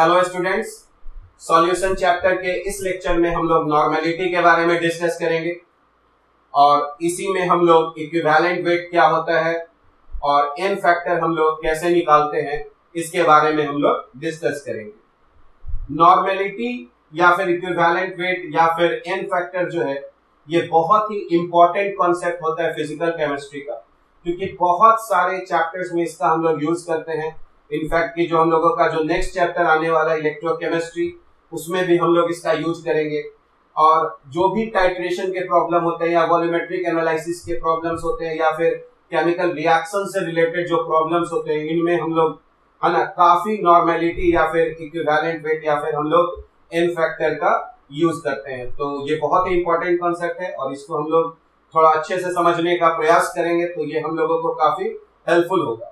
Hello students, solution chapter के इस lecture में हम लोग नॉर्मेलिटी के बारे में डिस्कस करेंगे और इसी में हम लोग इक्विवेलेंट वेट क्या होता है और एन फैक्टर हम लोग कैसे निकालते हैं इसके बारे में हम लोग डिस्कस करेंगे। नॉर्मेलिटी या फिर इक्विवेलेंट वेट या फिर एन फैक्टर जो है ये बहुत ही इंपॉर्टेंट कॉन्सेप्ट होता है फिजिकल केमिस्ट्री का, क्योंकि बहुत सारे चैप्टर्स में इसका हम लोग यूज करते हैं। इनफैक्ट कि जो हम लोगों का जो नेक्स्ट चैप्टर आने वाला है इलेक्ट्रोकेमिस्ट्री, उसमें भी हम लोग इसका यूज करेंगे। और जो भी टाइट्रेशन के प्रॉब्लम होते हैं या वॉल्यूमेट्रिक एनालिसिस के प्रॉब्लम्स होते हैं या फिर केमिकल रिएक्शन से रिलेटेड जो प्रॉब्लम्स होते हैं, इनमें हम लोग है ना काफी नॉर्मेलिटी या फिर इक्विवेलेंट वेट या फिर हम लोग एन फैक्टर का यूज करते हैं। तो ये बहुत ही इंपॉर्टेंट कॉन्सेप्ट है और इसको हम लोग थोड़ा अच्छे से समझने का प्रयास करेंगे तो ये हम लोगों को काफी हेल्पफुल होगा।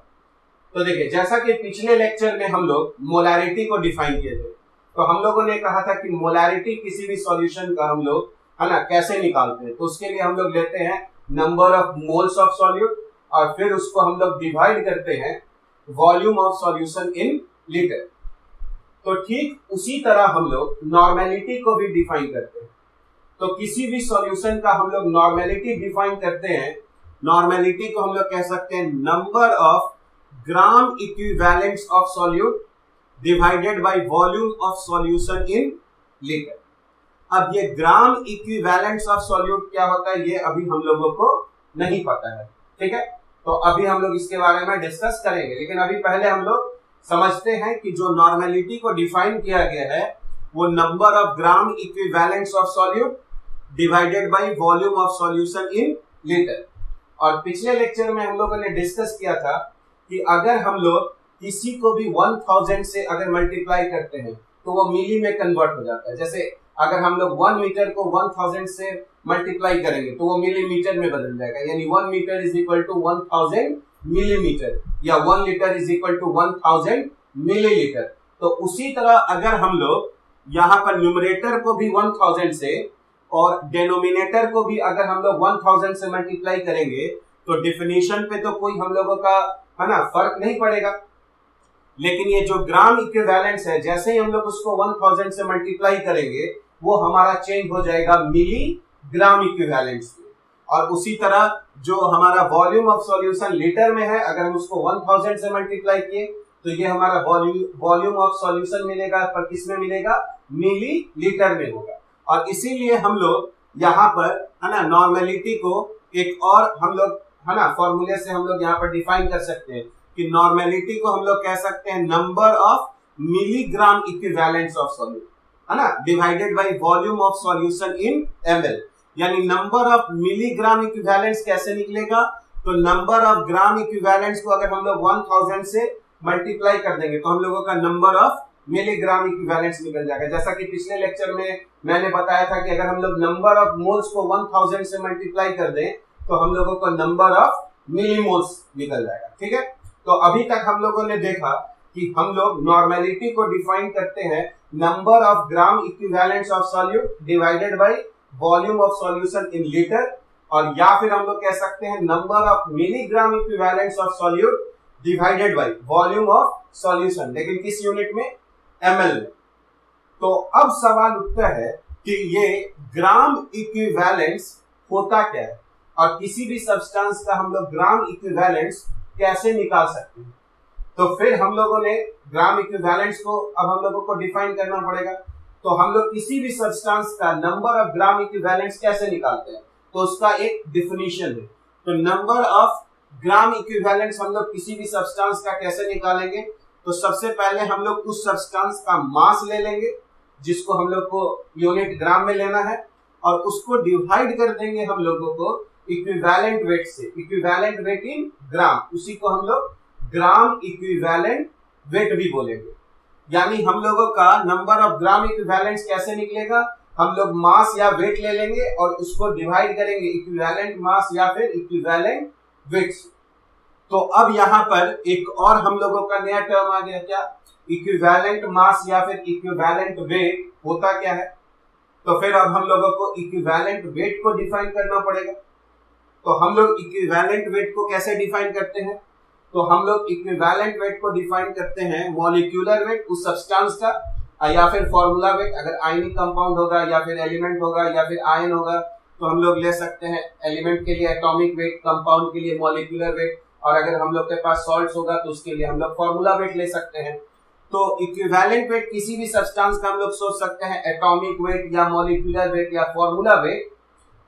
तो देखिए, जैसा कि पिछले लेक्चर में हम लोग मोलैरिटी को डिफाइन किए थे, तो हम लोगों ने कहा था कि मोलैरिटी किसी भी सॉल्यूशन का हम लोग है ना कैसे निकालते हैं। तो उसके लिए हम लोग लेते हैं number of moles of solute और फिर उसको हम लोग डिवाइड करते हैं volume of solution in litre. तो ठीक उसी तरह हम लोग नॉर्मेलिटी को भी डिफाइन करते हैं। तो किसी भी सॉल्यूशन का हम लोग नॉर्मेलिटी डिफाइन करते हैं। नॉर्मेलिटी को हम लोग कह सकते हैं number of gram equivalents of solute divided by volume of solution in litre. अब ये ग्राम इक्विवेलेंट्स ऑफ सॉल्यूट क्या होता है ये अभी हम लोगों को नहीं पता है, ठीक है। तो अभी हम लोग इसके बारे में डिस्कस करेंगे, लेकिन अभी पहले हम लोग समझते हैं कि जो नॉर्मेलिटी को डिफाइन किया गया है वो number of gram equivalents of solute divided by volume of solution in litre. और पिछले लेक्चर में हम लोगों ने डिस्कस किया था कि अगर हम लोग किसी को भी 1000 से अगर मल्टीप्लाई करते हैं तो वो मिली में कन्वर्ट हो जाता है। जैसे अगर हम लोग 1 मीटर को 1000 से मल्टीप्लाई करेंगे तो वो मिलीमीटर में बदल जाएगा, यानी 1 metre is equal to 1000 millimetre या 1 litre is equal to 1000 millilitre. तो उसी तरह अगर हम लोग यहाँ पर न्यूमरेटर को भी 1000 से और डेनोमिनेटर को भी अगर हम लोग 1000 से मल्टीप्लाई करेंगे तो डेफिनेशन पे तो कोई हम लोगों का है ना फर्क नहीं पड़ेगा। लेकिन ये जो ग्राम इक्विवेलेंट्स है, जैसे ही हम लोग उसको 1000 से मल्टीप्लाई करेंगे वो हमारा चेंज हो जाएगा मिली ग्राम इक्विवेलेंट्स में। और उसी तरह जो हमारा वॉल्यूम ऑफ सॉल्यूशन लीटर में है, अगर हम उसको 1000 से मल्टीप्लाई किए तो ये हमारा वॉल्यूम ऑफ सॉल्यूशन मिलेगा, पर किस में मिलेगा? मिली लीटर में होगा। और इसीलिए हम लोग यहाँ पर है ना नॉर्मेलिटी को एक और हम लोग है ना फॉर्मूले से हम लोग यहाँ पर डिफाइन कर सकते हैं कि नॉर्मेलिटी को हम लोग कह सकते हैं number of milligram equivalents of solute है ना divided by volume of solution in ml। यानी नंबर ऑफ मिलीग्राम इक्विवेलेंट्स कैसे निकलेगा? तो नंबर ऑफ ग्राम इक्विवेलेंट्स को अगर हम लोग 1000 से मल्टीप्लाई कर देंगे तो हम लोगों का नंबर ऑफ मिलीग्राम इक्विवेलेंट्स निकल जाएगा। जैसा कि पिछले लेक्चर में मैंने बताया था कि अगर हम लोग नंबर ऑफ मोल्स को 1000 से मल्टीप्लाई कर दें तो हम लोगों को नंबर ऑफ मिलीमोल्स निकल जाएगा, ठीक है। तो अभी तक हम लोगों ने देखा कि हम लोग नॉर्मेलिटी को डिफाइन करते हैं number of gram equivalents of solute divided by volume of solution in litre, और या फिर हम लोग कह सकते हैं number of milligram equivalents of solute divided by volume of solution, लेकिन किस यूनिट में? ml में। तो अब सवाल उठता है कि ये ग्राम इक्विवेलेंट्स होता क्या है और किसी भी सब्सटेंस का हम लोग ग्राम इक्विवेलेंट्स कैसे निकाल सकते हैं। तो फिर हम लोगों ने ग्राम इक्विवेलेंट्स को अब हम लोगों को डिफाइन करना पड़ेगा। तो हम लोग किसी भी सब्सटेंस का नंबर ऑफ ग्राम इक्विवेलेंट्स कैसे निकालते हैं, तो उसका एक डिफिनीशन है। तो नंबर ऑफ ग्राम इक्विवेलेंट्स हम लोग किसी भी सब्सटेंस का कैसे निकालेंगे? तो सबसे पहले हम लोग उस सब्सटेंस का मास ले लेंगे जिसको हम लोग को यूनिट ग्राम में लेना है, और उसको डिवाइड कर देंगे हम लोगों को इक्विवेलेंट वेट से। इक्विवेलेंट वेट इन ग्राम, उसी को हम लोग ग्राम इक्विवेलेंट वेट भी बोलेंगे। यानी हम लोगों का नंबर ऑफ ग्राम इक्विवेलेंट्स कैसे निकलेगा? हम लोग मास या वेट ले लेंगे और उसको डिवाइड करेंगे इक्विवेलेंट मास या फिर इक्विवेलेंट वेट से। तो अब यहाँ पर एक और हम लोगों का नया टर्म आ गया, क्या? इक्विवेलेंट मास या फिर इक्विवेलेंट वेट होता क्या है? तो फिर अब हम लोगों को इक्विवेलेंट वेट को डिफाइन करना पड़ेगा। तो हम लोग इक्विवेलेंट वेट को कैसे डिफाइन करते हैं? तो हम लोग इक्विवेलेंट वेट को डिफाइन करते हैं मॉलिक्यूलर वेट उस सब्सटेंस का, या फिर फॉर्मूला वेट अगर आयनिक कंपाउंड होगा या फिर एलिमेंट होगा या फिर आयन होगा तो हम लोग ले सकते हैं एलिमेंट के लिए एटॉमिक वेट, कंपाउंड के लिए मॉलिक्यूलर वेट, और अगर हम लोग के पास सॉल्ट्स होगा तो उसके लिए हम लोग फॉर्मूला वेट ले सकते हैं। तो इक्विवेलेंट वेट किसी भी सब्सटेंस का हम लोग सोच सकते हैं एटॉमिक वेट या मॉलिक्यूलर वेट या फॉर्मूला वेट,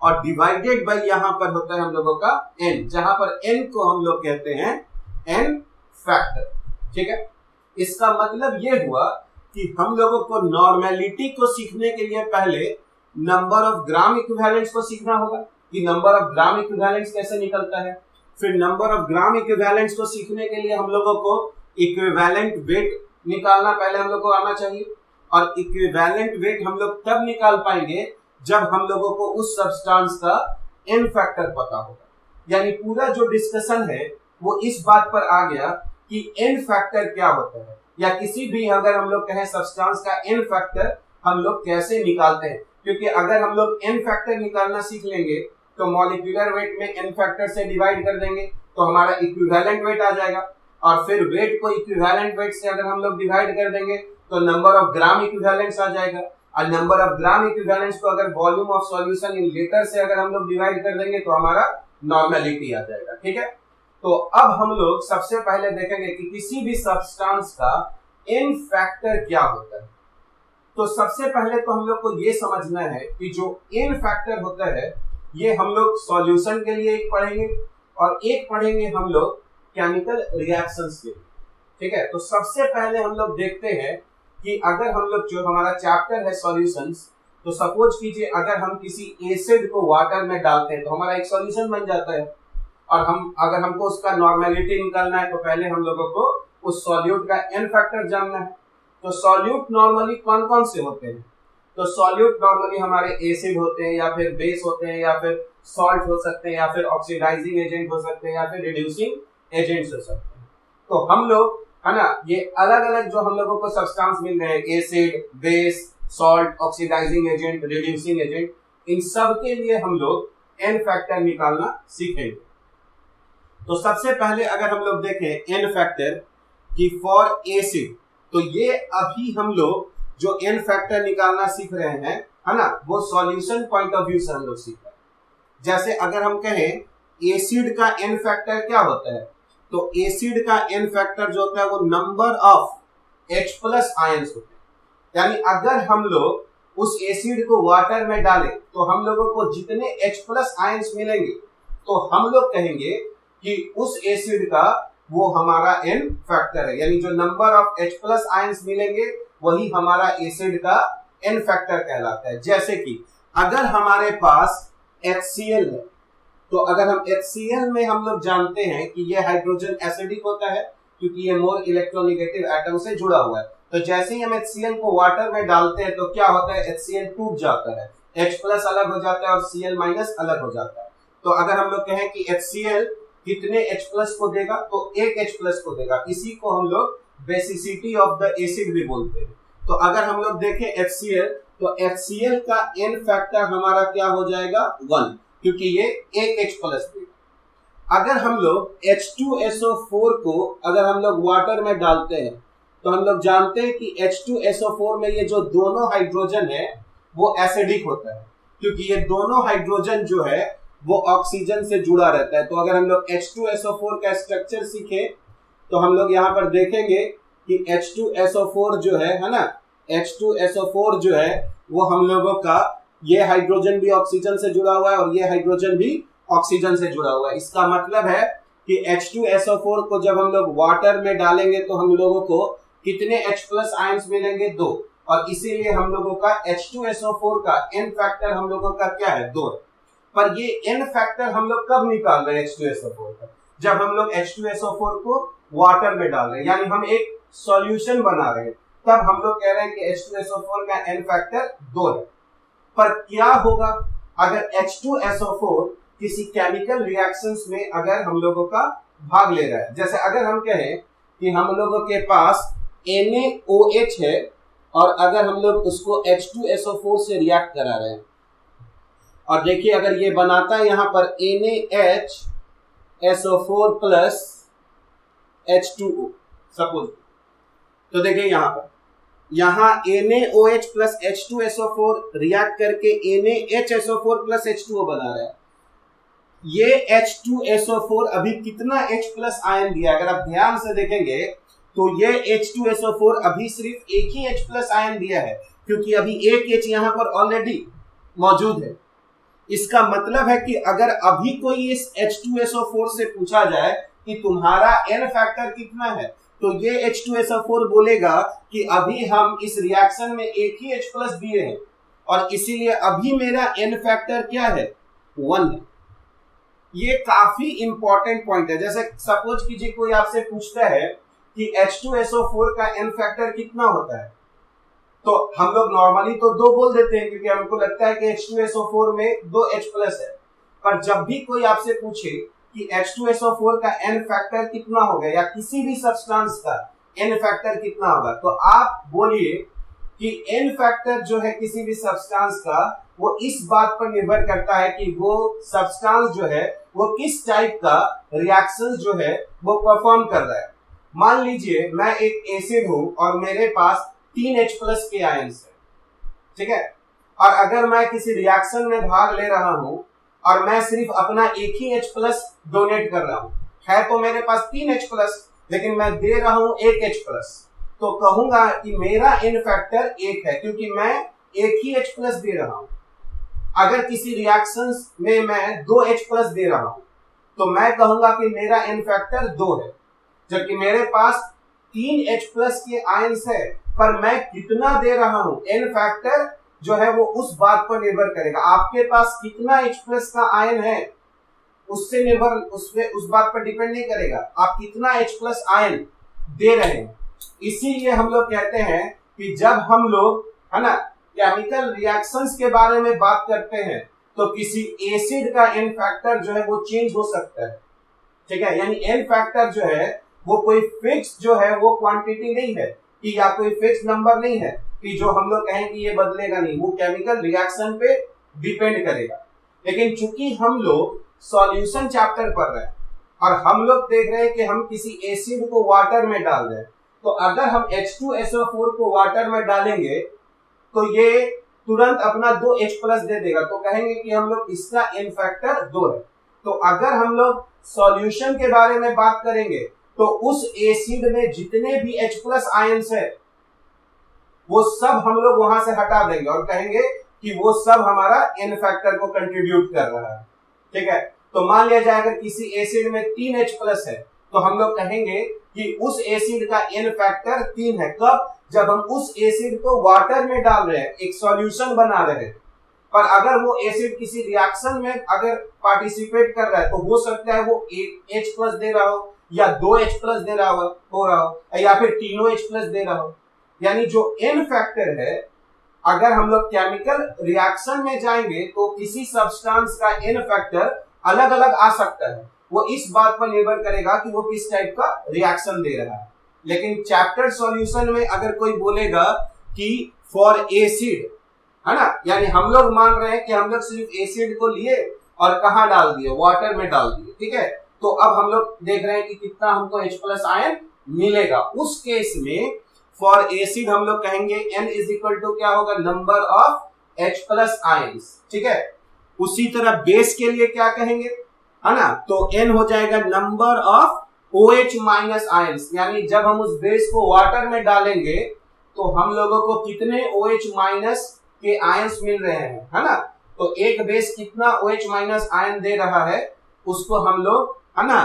और डिवाइडेड बाय यहाँ पर होता है हम लोगों का n, जहां पर n को हम लोग कहते हैं n फैक्टर। ठीक है, इसका मतलब ये हुआ कि हम लोगों को नॉर्मेलिटी को सीखने के लिए पहले नंबर ऑफ ग्राम इक्विवेलेंट्स को सीखना होगा कि नंबर ऑफ ग्राम इक्विवेलेंट्स कैसे निकलता है। फिर नंबर ऑफ ग्राम इक्विवेलेंट्स को सीखने के लिए हम लोगों को इक्विवेलेंट वेट निकालना पहले हम लोग को आना चाहिए, और इक्विवेलेंट वेट हम लोग तब निकाल पाएंगे जब हम लोगों को उस सब्सटेंस का n फैक्टर पता होगा। यानी पूरा जो डिस्कशन है वो इस बात पर आ गया कि n फैक्टर क्या होता है, या किसी भी अगर हम लोग कहें सब्सटेंस का n फैक्टर हम लोग कैसे निकालते हैं। क्योंकि अगर हम लोग n फैक्टर निकालना सीख लेंगे तो मॉलिक्यूलर वेट में n फैक्टर से डिवाइड कर देंगे तो हमारा इक्विवेलेंट वेट आ जाएगा, और फिर वेट को इक्विवेलेंट वेट से अगर हम लोग डिवाइड कर देंगे तो नंबर ऑफ ग्राम इक्विवेलेंट्स आ जाएगा, और नंबर ऑफ ग्राम इक्विवेलेंट्स को अगर volume of solution in litre से अगर हम लोग डिवाइड कर देंगे तो हमारा नॉर्मेलिटी आ जाएगा। ठीक है, तो अब हम लोग सबसे पहले देखेंगे कि किसी भी सब्सटेंस का n फैक्टर क्या होता है। तो सबसे पहले तो हम लोग को ये समझना है कि जो n फैक्टर होता है ये हम लोग सॉल्यूशन के लिए एक पढ़ेंगे और एक पढ़ेंगे हम लोग केमिकल रिएक्शंस के लिए। ठीक है, तो सबसे पहले हम लोग देखते हैं कि अगर हम लोग जो हमारा चैप्टर है सॉल्यूशंस, तो सपोज कीजिए अगर हम किसी एसिड को वाटर में डालते हैं तो हमारा एक सॉल्यूशन बन जाता है, और हम अगर हमको उसका नॉर्मेलिटी निकालना है तो पहले हम लोगों को उस सॉल्यूट का n फैक्टर जानना है। तो सॉल्यूट नॉर्मली कौन कौन से होते हैं, तो सॉल्यूट नॉर्मली हमारे एसिड होते हैं या फिर बेस होते हैं या फिर सॉल्ट हो सकते हैं या फिर ऑक्सीडाइजिंग एजेंट हो सकते हैं या फिर रिड्यूसिंग एजेंट्स हो सकते हैं। तो हम लोग है ना, ये अलग अलग जो हम लोगों को सब्सटेंस मिल रहे हैं acid, base, salt, oxidizing agent, reducing agent, इन सब के लिए हम लोग n फैक्टर निकालना सीखेंगे। तो सबसे पहले अगर हम लोग देखें n फैक्टर की फॉर एसिड, तो ये अभी हम लोग जो n फैक्टर निकालना सीख रहे हैं है ना, वो सॉल्यूशन पॉइंट ऑफ व्यू से हम लोग सीख रहे हैं। जैसे अगर हम कहें एसिड का n फैक्टर क्या होता है, तो एसिड का n फैक्टर जो होता है वो number of H plus ions होते हैं। यानी अगर हम लोग उस एसिड को वाटर में डालें तो हम लोगों को जितने H प्लस आयंस मिलेंगे तो हम लोग कहेंगे कि उस एसिड का वो हमारा n फैक्टर है। यानी जो number of H plus ions मिलेंगे वही हमारा एसिड का n फैक्टर कहलाता है। जैसे कि अगर हमारे पास HCl है, तो अगर हम HCl में हम लोग जानते हैं कि ये हाइड्रोजन एसिडिक होता है क्योंकि ये मोर इलेक्ट्रोनेगेटिव एटम से जुड़ा हुआ है। तो जैसे ही हम HCl को वाटर में डालते हैं तो क्या होता है, HCl टूट जाता है, H प्लस अलग हो जाता है और Cl माइनस अलग हो जाता है। तो अगर हम लोग कहें कि HCl कितने H प्लस को देगा, तो एक H प्लस को देगा। इसी को हम लोग बेसिसिटी ऑफ द एसिड भी बोलते हैं। तो अगर हम लोग देखें HCl, तो HCl का n फैक्टर हमारा क्या हो जाएगा 1, क्योंकि ये एक H प्लस देगा। अगर हम लोग H2SO4 को अगर हम लोग वाटर में डालते हैं तो हम लोग जानते हैं कि H2SO4 में ये जो दोनों हाइड्रोजन है वो एसिडिक होता है, क्योंकि ये दोनों हाइड्रोजन जो है वो ऑक्सीजन से जुड़ा रहता है। तो अगर हम लोग H2SO4 का स्ट्रक्चर सीखे तो हम लोग यहाँ पर देखेंगे कि H2SO4 जो है ना, H2SO4 जो है वो हम लोगों का ये हाइड्रोजन भी ऑक्सीजन से जुड़ा हुआ है और ये हाइड्रोजन भी ऑक्सीजन से जुड़ा हुआ है। इसका मतलब है कि H2SO4 को जब हम लोग वाटर में डालेंगे तो हम लोगों को कितने H प्लस आयंस मिलेंगे 2, और इसीलिए हम लोगों का H2SO4 का n फैक्टर हम लोगों का क्या है 2। पर ये n फैक्टर हम लोग कब निकाल रहे हैं H2SO4 का, जब हम लोग H2SO4 को वाटर में डाल रहे हैं, यानी हम एक सॉल्यूशन बना रहे हैं, तब हम लोग कह रहे हैं कि H2SO4 का n फैक्टर 2 है। पर क्या होगा अगर H2SO4 किसी केमिकल रिएक्शंस में अगर हम लोगों का भाग ले रहा है। जैसे अगर हम कहें कि हम लोगों के पास NaOH है और अगर हम लोग उसको H2SO4 से रिएक्ट करा रहे हैं, और देखिए अगर ये बनाता है यहाँ पर NaHSO4 प्लस H2O सपोज। तो देखिए यहाँ NaOH प्लस H2SO4 रिएक्ट करके NaHSO4 प्लस H2O बना रहा है। ये H2SO4 अभी कितना H प्लस आयन दिया, अगर आप ध्यान से देखेंगे तो ये H2SO4 अभी सिर्फ एक ही H प्लस आयन दिया है, क्योंकि अभी एक H यहाँ पर ऑलरेडी मौजूद है। इसका मतलब है कि अगर अभी कोई इस H2SO4 से पूछा जाए कि तुम्हारा N फैक्टर कितना है, तो ये H2SO4 बोलेगा कि अभी हम इस रिएक्शन में एक ही H प्लस दिए हैं और इसीलिए अभी मेरा N फैक्टर क्या है, 1 है। ये काफी इंपॉर्टेंट पॉइंट है। जैसे सपोज कीजिए कोई आपसे पूछता है कि H2SO4 का N फैक्टर कितना होता है, तो हम लोग नॉर्मली तो 2 बोल देते हैं क्योंकि हमको लगता है कि H2SO4 में 2 H प्लस है। पर जब भी कोई आपसे पूछे कि H2SO4 का N फैक्टर कितना होगा या किसी भी सब्सटेंस का N फैक्टर कितना होगा, तो आप बोलिए कि N फैक्टर जो है किसी भी सब्सटेंस का, वो इस बात पर निर्भर करता है कि वो सब्सटेंस जो है वो किस टाइप का रिएक्शन जो है वो परफॉर्म कर रहा है। मान लीजिए मैं एक एसिड हूं और मेरे पास 3 H प्लस के आयन्स है, ठीक है, और अगर मैं किसी रिएक्शन में भाग ले रहा हूं और मैं सिर्फ अपना एक ही H प्लस डोनेट कर रहा हूं, है तो मेरे पास 3 H प्लस, लेकिन मैं दे रहा हूं 1 H प्लस, तो कहूंगा कि मेरा N फैक्टर 1 है क्योंकि मैं एक ही H प्लस दे रहा हूं। अगर किसी रिएक्शन में मैं 2 H प्लस दे रहा हूं तो मैं कहूंगा कि मेरा N फैक्टर 2 है, जबकि मेरे पास 3 H प्लस के आयन्स है, पर मैं कितना दे रहा हूं, N फैक्टर जो है वो उस बात पर निर्भर करेगा। आपके पास कितना H प्लस का आयन है उससे निर्भर, उस बात पर डिपेंड नहीं करेगा आप कितना H प्लस आयन दे रहे हैं। इसीलिए हम लोग कहते हैं कि जब हम लोग, है ना, केमिकल रिएक्शंस के बारे में बात करते हैं तो किसी एसिड का N फैक्टर जो है वो चेंज हो सकता है, ठीक है। यानी N फैक्टर जो है वो कोई फिक्स जो है वो क्वांटिटी नहीं है कि या कोई फिक्स नंबर नहीं है कि जो हम लोग कहें कि ये बदलेगा नहीं, वो केमिकल रिएक्शन पे डिपेंड करेगा। लेकिन चूंकि हम लोग सॉल्यूशन चैप्टर पढ़ रहे हैं और हम लोग देख रहे हैं कि हम किसी एसिड को वाटर में डाल रहे हैं, तो अगर हम H2SO4 को वाटर में डालेंगे तो ये तुरंत अपना 2 H प्लस दे देगा, तो कहेंगे कि हम लोग इसका N फैक्टर 2 है। तो अगर हम लोग सॉल्यूशन के बारे में बात करेंगे तो उस एसिड में जितने भी H प्लस आयन्स है वो सब हम लोग वहां से हटा देंगे और कहेंगे कि वो सब हमारा N फैक्टर को कंट्रीब्यूट कर रहा है, ठीक है। तो मान लिया जाए अगर किसी एसिड में 3 H प्लस है तो हम लोग कहेंगे कि उस एसिड का N फैक्टर 3 है। कब? जब हम उस एसिड को वाटर में डाल रहे हैं, एक सॉल्यूशन बना रहे हैं। पर अगर वो एसिड किसी रिएक्शन में अगर पार्टिसिपेट कर रहा है तो हो सकता है वो एक H प्लस दे रहा हो या 2 H प्लस दे रहा हो या फिर तीनों H प्लस दे रहा हो। यानी जो N फैक्टर है, अगर हम लोग केमिकल रिएक्शन में जाएंगे तो किसी सब्सटेंस का N फैक्टर अलग अलग आ सकता है। वो इस बात पर निर्भर करेगा कि वो किस टाइप का रिएक्शन दे रहा है। लेकिन चैप्टर सॉल्यूशन में अगर कोई बोलेगा कि फॉर एसिड, है ना, यानी हम लोग मान रहे हैं कि हम लोग सिर्फ एसिड को लिए और कहाँ डाल दिए, वाटर में डाल दिए, ठीक है। तो अब हम लोग देख रहे हैं कि कितना हमको H प्लस आयन मिलेगा। उस केस में फॉर एसिड हम लोग कहेंगे N इज इक्वल टू क्या होगा, number of H plus ions, ठीक है। उसी तरह बेस के लिए क्या कहेंगे, है ना, तो N हो जाएगा number of OH minus ions. यानी जब हम उस बेस को वाटर में डालेंगे तो हम लोगों को कितने OH माइनस के आयन्स मिल रहे हैं, है ना। तो एक बेस कितना OH माइनस आयन दे रहा है उसको हम लोग, है ना,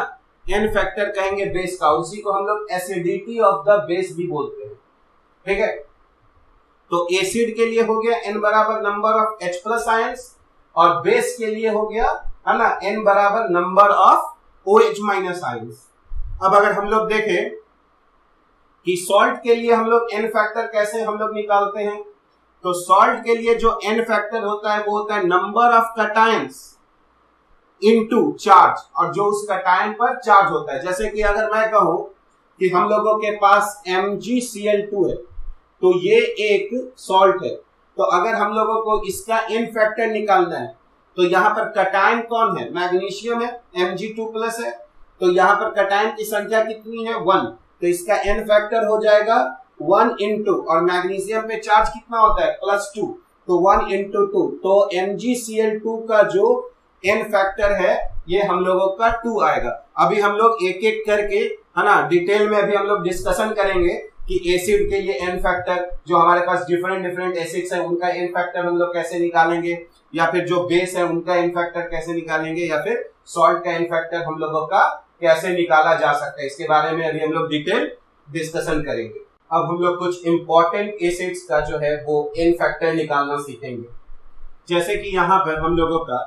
N फैक्टर कहेंगे बेस का। उसी को हम लोग एसिडिटी ऑफ द बेस भी बोलते हैं, ठीक है। तो एसिड के लिए हो गया N बराबर number of H plus ions और बेस के लिए हो गया, है ना, N बराबर number of OH minus ions. अब अगर हम लोग देखें कि सॉल्ट के लिए हम लोग N फैक्टर कैसे हम लोग निकालते हैं, तो सॉल्ट के लिए जो N फैक्टर होता है वो होता है number of cations into charge, और जो उस कैटायन पर चार्ज होता है। जैसे कि अगर मैं कहूं कि हम लोगों के पास MgCl2 है तो ये एक सॉल्ट है, तो अगर हम लोगों को इसका N फैक्टर निकालना है तो यहाँ पर कैटायन कौन है, मैग्नीशियम है, Mg2+ है, तो यहाँ पर कैटायन की संख्या कितनी है 1, तो इसका n फैक्टर हो जाएगा 1 इंटू, और मैग्नीशियम पे चार्ज कितना होता है +2, तो 1 इंटू 2, तो MgCl2 का जो n फैक्टर है ये हम लोगों का 2 आएगा। अभी हम लोग एक एक करके है ना डिटेल में अभी हम लोग डिस्कशन करेंगे कि एसिड के ये n फैक्टर, जो हमारे पास डिफरेंट एसिड्स है उनका n फैक्टर हम लोग कैसे निकालेंगे, या फिर जो बेस है उनका n फैक्टर कैसे निकालेंगे, या फिर सॉल्ट का n फैक्टर हम लोगों का कैसे निकाला जा सकता है, इसके बारे में अभी हम लोग डिटेल डिस्कशन करेंगे। अब हम लोग कुछ इंपॉर्टेंट एसिड्स का जो है वो n फैक्टर निकालना सीखेंगे। जैसे कि यहाँ पर हम लोगों का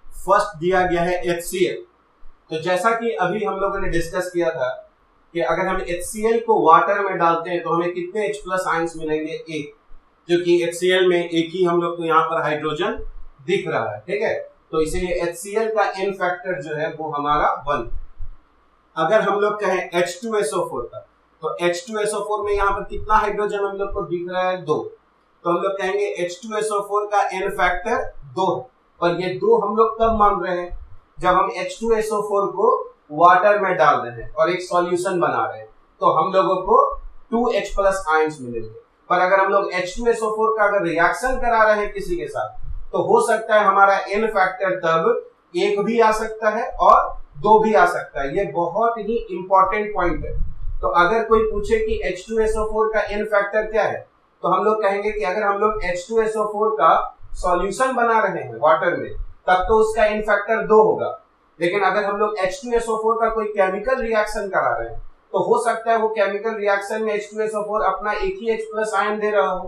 फर्स्ट दिया गया है HCl। तो जैसा कि अभी हम लोगों ने डिस्कस किया था कि अगर हम HCl को वाटर में डालते हैं तो हमें कितने H+ आयंस मिलेंगे, एक, जो कि HCl में एक ही हम लोग को यहाँ पर हाइड्रोजन दिख रहा है, ठीक है। तो इसीलिए HCl का n फैक्टर जो है वो हमारा 1। अगर हम लोग कहें H2SO4 का, तो H2SO4 में यहाँ पर कितना हाइड्रोजन हम लोग को दिख रहा है 2, तो हम लोग कहेंगे H2SO4 का n फैक्टर 2। पर ये 2 हम लोग कब मान रहे हैं, जब हम H2SO4 को वाटर में डाल रहे हैं और एक सॉल्यूशन बना रहे हैं, तो हम लोगों को 2H+ आयंस मिलेंगे। पर अगर हम लोग H2SO4 का अगर रिएक्शन करा रहे हैं किसी के साथ, तो हो सकता है हमारा n फैक्टर तब 1 भी आ सकता है और 2 भी आ सकता है। ये बहुत ही इंपॉर्टेंट पॉइंट है। तो अगर कोई पूछे कि H2SO4 का n फैक्टर क्या है, तो हम लोग कहेंगे कि अगर हम लोग H2SO4 का सॉल्यूशन बना रहे हैं वाटर में, तब तो उसका n फैक्टर 2 होगा। लेकिन अगर हम लोग H2SO4 का कोई केमिकल रिएक्शन करा रहे हैं, तो हो सकता है वो केमिकल रिएक्शन में H2SO4 अपना एक ही H+ आयन दे रहा हो,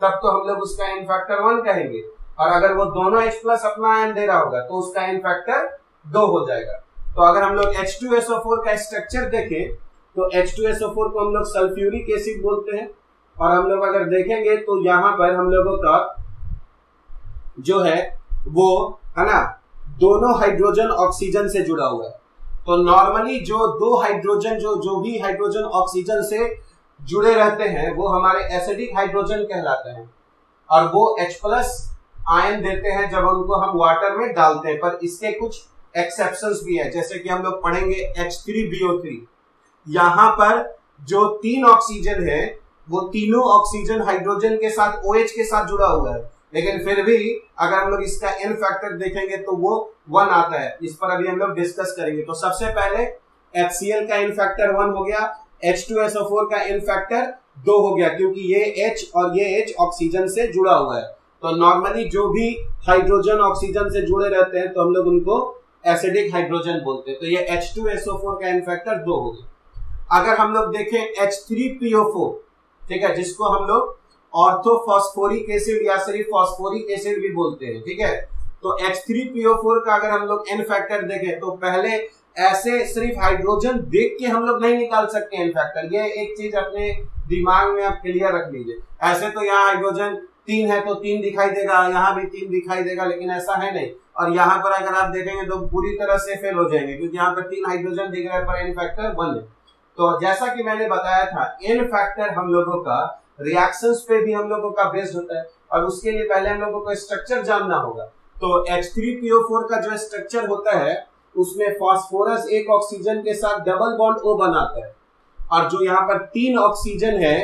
तब तो हम लोग उसका n फैक्टर 1 कहेंगे। और अगर वो दोनों H+ अपना आयन दे रहा होगा तो उसका n फैक्टर 2 हो जाएगा। तो अगर हम लोग H2SO4 का स्ट्रक्चर देखें, तो H2SO4 को हम लोग सल्फ्यूरिक एसिड बोलते हैं। और हम लोग अगर देखेंगे तो यहाँ पर हम लोगों का जो है वो है ना दोनों हाइड्रोजन ऑक्सीजन से जुड़ा हुआ है। तो नॉर्मली जो दो हाइड्रोजन जो भी हाइड्रोजन ऑक्सीजन से जुड़े रहते हैं वो हमारे एसिडिक हाइड्रोजन कहलाते हैं, और वो H+ आयन देते हैं जब उनको हम वाटर में डालते हैं। पर इसके कुछ एक्सेप्शंस भी है, जैसे कि हम लोग पढ़ेंगे H3BO3। यहाँ पर जो 3 ऑक्सीजन है वो तीनों ऑक्सीजन हाइड्रोजन के साथ OH के साथ जुड़ा हुआ है, लेकिन फिर भी अगर हम लोग इसका n फैक्टर देखेंगे तो वो 1 आता है। इस पर अभी हम लोग डिस्कस करेंगे। तो सबसे पहले HCl का n फैक्टर 1 हो गया, H2SO4 का n फैक्टर 2 हो गया, क्योंकि ये H और ये H ऑक्सीजन से जुड़ा हुआ है। तो नॉर्मली जो भी हाइड्रोजन ऑक्सीजन से जुड़े रहते हैं तो हम लोग उनको एसिडिक हाइड्रोजन बोलते हैं। तो ये H2SO4 का n फैक्टर 2 हो गया। अगर हम लोग देखें H3PO4, ठीक है, जिसको हम लोग ऑर्थोफॉस्फोरिक एसिड या सिर्फ फॉस्फोरिक एसिड भी बोलते हैं, ठीक है। तो H3PO4 का अगर हम लोग n फैक्टर देखें तो पहले ऐसे सिर्फ हाइड्रोजन देख के हम लोग नहीं निकाल सकते n फैक्टर। ये एक चीज अपने दिमाग में आप क्लियर रख लीजिए। ऐसे तो यहाँ हाइड्रोजन 3 है तो 3 दिखाई देगा, यहाँ भी 3 दिखाई देगा, लेकिन ऐसा है नहीं। और यहाँ पर अगर आप देखेंगे तो पूरी तरह से फेल हो जाएंगे, क्योंकि यहाँ पर 3 हाइड्रोजन दिख रहा है पर n फैक्टर 1 है। तो जैसा कि मैंने बताया था, n फैक्टर हम लोगों का रिएक्शंस पे भी हम लोगों का बेस्ड होता है, और उसके लिए पहले हम लोगों को स्ट्रक्चर जानना होगा। तो H3PO4 का जो स्ट्रक्चर होता है उसमें फास्फोरस एक ऑक्सीजन के साथ डबल बॉन्ड O बनाता है, और जो यहाँ पर 3 ऑक्सीजन है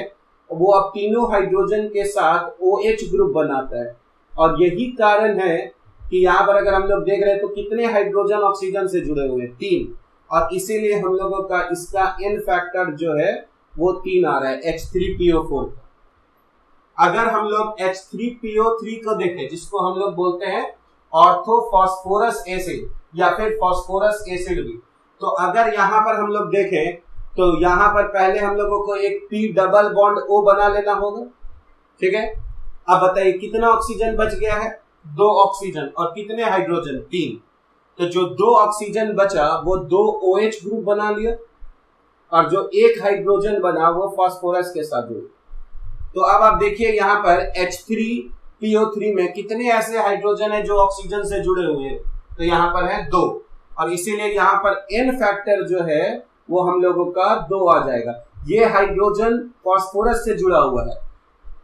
वो अब तीनों हाइड्रोजन के साथ OH ग्रुप बनाता है। और यही कारण है कि यहाँ पर अगर हम लोग देख रहे हैं तो कितने हाइड्रोजन ऑक्सीजन से जुड़े हुए हैं, 3, और इसीलिए हम लोगों का इसका n फैक्टर जो है वो 3 आ रहा है H3PO4 का। अगर हम लोग H3PO3 को देखें, जिसको हम लोग बोलते हैं ऑर्थोफॉस्फोरस एसिड या फिर फॉस्फोरस एसिड भी, तो अगर यहाँ पर हम लोग देखें तो यहाँ पर पहले हम लोगों को एक P डबल बॉन्ड O बना लेना होगा, ठीक है। अब बताइए कितना ऑक्सीजन बच गया है, 2 ऑक्सीजन, और कितने हाइड्रोजन, 3। तो जो 2 ऑक्सीजन बचा वो 2 OH ग्रुप बना लिया, और जो 1 हाइड्रोजन बना वो फास्फोरस के साथ जुड़ा। तो अब आप देखिए यहाँ पर H3PO3 में कितने ऐसे हाइड्रोजन है जो ऑक्सीजन से जुड़े हुए हैं, तो यहाँ पर है 2, और इसीलिए यहाँ पर n फैक्टर जो है वो हम लोगों का 2 आ जाएगा। ये हाइड्रोजन फास्फोरस से जुड़ा हुआ है,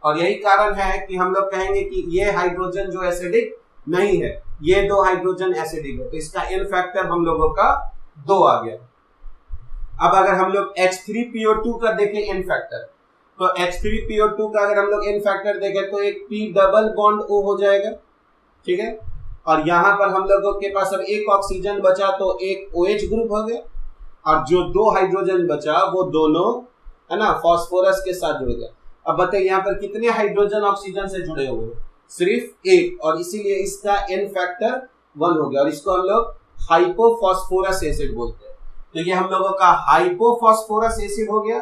और यही कारण है कि हम लोग कहेंगे कि ये हाइड्रोजन जो एसिडिक नहीं है, ये 2 हाइड्रोजन एसिडिक है, तो इसका n फैक्टर हम लोगों का 2 आ गया। अब अगर हम लोग H3PO2 का देखें एन फैक्टर, तो H3PO2 का अगर हम लोग एन फैक्टर देखें तो एक P डबल बॉन्ड O हो जाएगा, ठीक है। और यहां पर हम लोगों के पास अब एक ऑक्सीजन बचा तो एक OH ग्रुप हो गया, और जो 2 हाइड्रोजन बचा वो दोनों है ना फास्फोरस के साथ जुड़ गया। अब बताइए यहाँ पर कितने हाइड्रोजन ऑक्सीजन से जुड़े हुए हैं, सिर्फ एक, और इसीलिए इसका एन फैक्टर 1 हो गया, और इसको हम लोग हाइपोफॉस्फोरस एसिड बोलते हैं। तो ये हम लोगों का हाइपोफॉस्फोरस एसिड हो गया,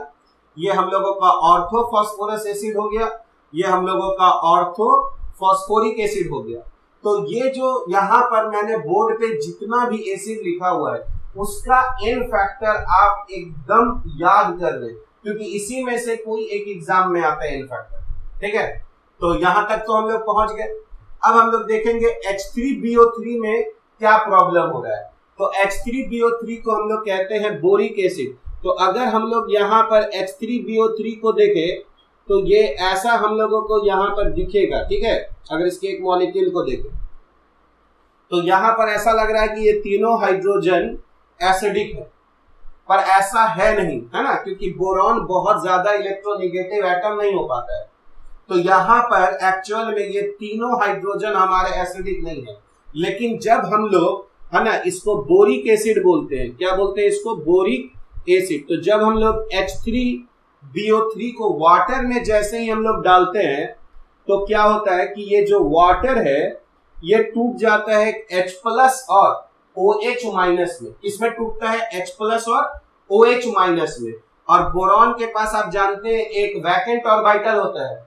ये हम लोगों का ऑर्थोफॉस्फोरस एसिड हो गया, ये हम लोगों का ऑर्थोफॉस्फोरिक एसिड हो गया। तो ये जो यहाँ पर मैंने बोर्ड पे जितना भी एसिड लिखा हुआ है उसका एन फैक्टर आप एकदम याद कर लें, क्योंकि इसी में से कोई एक एग्जाम में आता है एन फैक्टर, ठीक है। तो यहां तक तो हम लोग पहुंच गए। अब हम लोग देखेंगे H3BO3 में क्या प्रॉब्लम हो रहा है। तो H3BO3 को हम लोग कहते हैं बोरिक एसिड। तो अगर हम लोग यहाँ पर H3BO3 को देखें तो ये ऐसा हम लोगों को यहाँ पर दिखेगा, ठीक है। अगर इसके एक मॉलिक्यूल को देखें तो यहाँ पर ऐसा लग रहा है कि ये तीनों हाइड्रोजन एसिडिक है, पर ऐसा है नहीं, है ना, क्योंकि बोरॉन बहुत ज्यादा इलेक्ट्रोनेगेटिव एटम नहीं हो पाता है। तो यहाँ पर एक्चुअल में ये तीनों हाइड्रोजन हमारे एसिडिक नहीं है। लेकिन जब हम लोग है ना इसको बोरिक एसिड बोलते हैं, क्या बोलते हैं इसको, बोरिक एसिड। तो जब हम लोग H3BO3 को वाटर में जैसे ही हम लोग डालते हैं तो क्या होता है कि ये जो वाटर है ये टूट जाता है H प्लस और OH माइनस में। इसमें टूटता है H प्लस और OH माइनस में। और बोरॉन के पास आप जानते हैं एक वैकेंट ऑर्बिटल होता है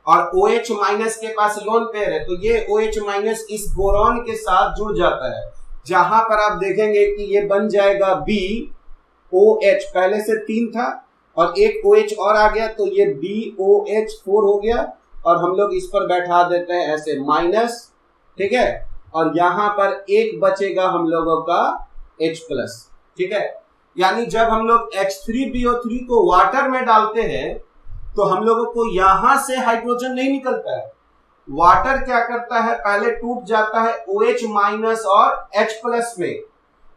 और OH माइनस के पास लोन पेयर है। तो ये OH माइनस इस बोरॉन के साथ जुड़ जाता है, जहां पर आप देखेंगे कि ये बन जाएगा BOH, पहले से 3 था और एक OH और आ गया तो ये BOH4 हो गया, और हम लोग इस पर बैठा देते हैं ऐसे माइनस, ठीक है। और यहां पर एक बचेगा हम लोगों का H प्लस, ठीक है। यानी जब हम लोग H3BO3 को वाटर में डालते हैं तो हम लोगों को यहां से हाइड्रोजन नहीं निकलता है। वाटर क्या करता है, पहले टूट जाता है OH माइनस और H प्लस में,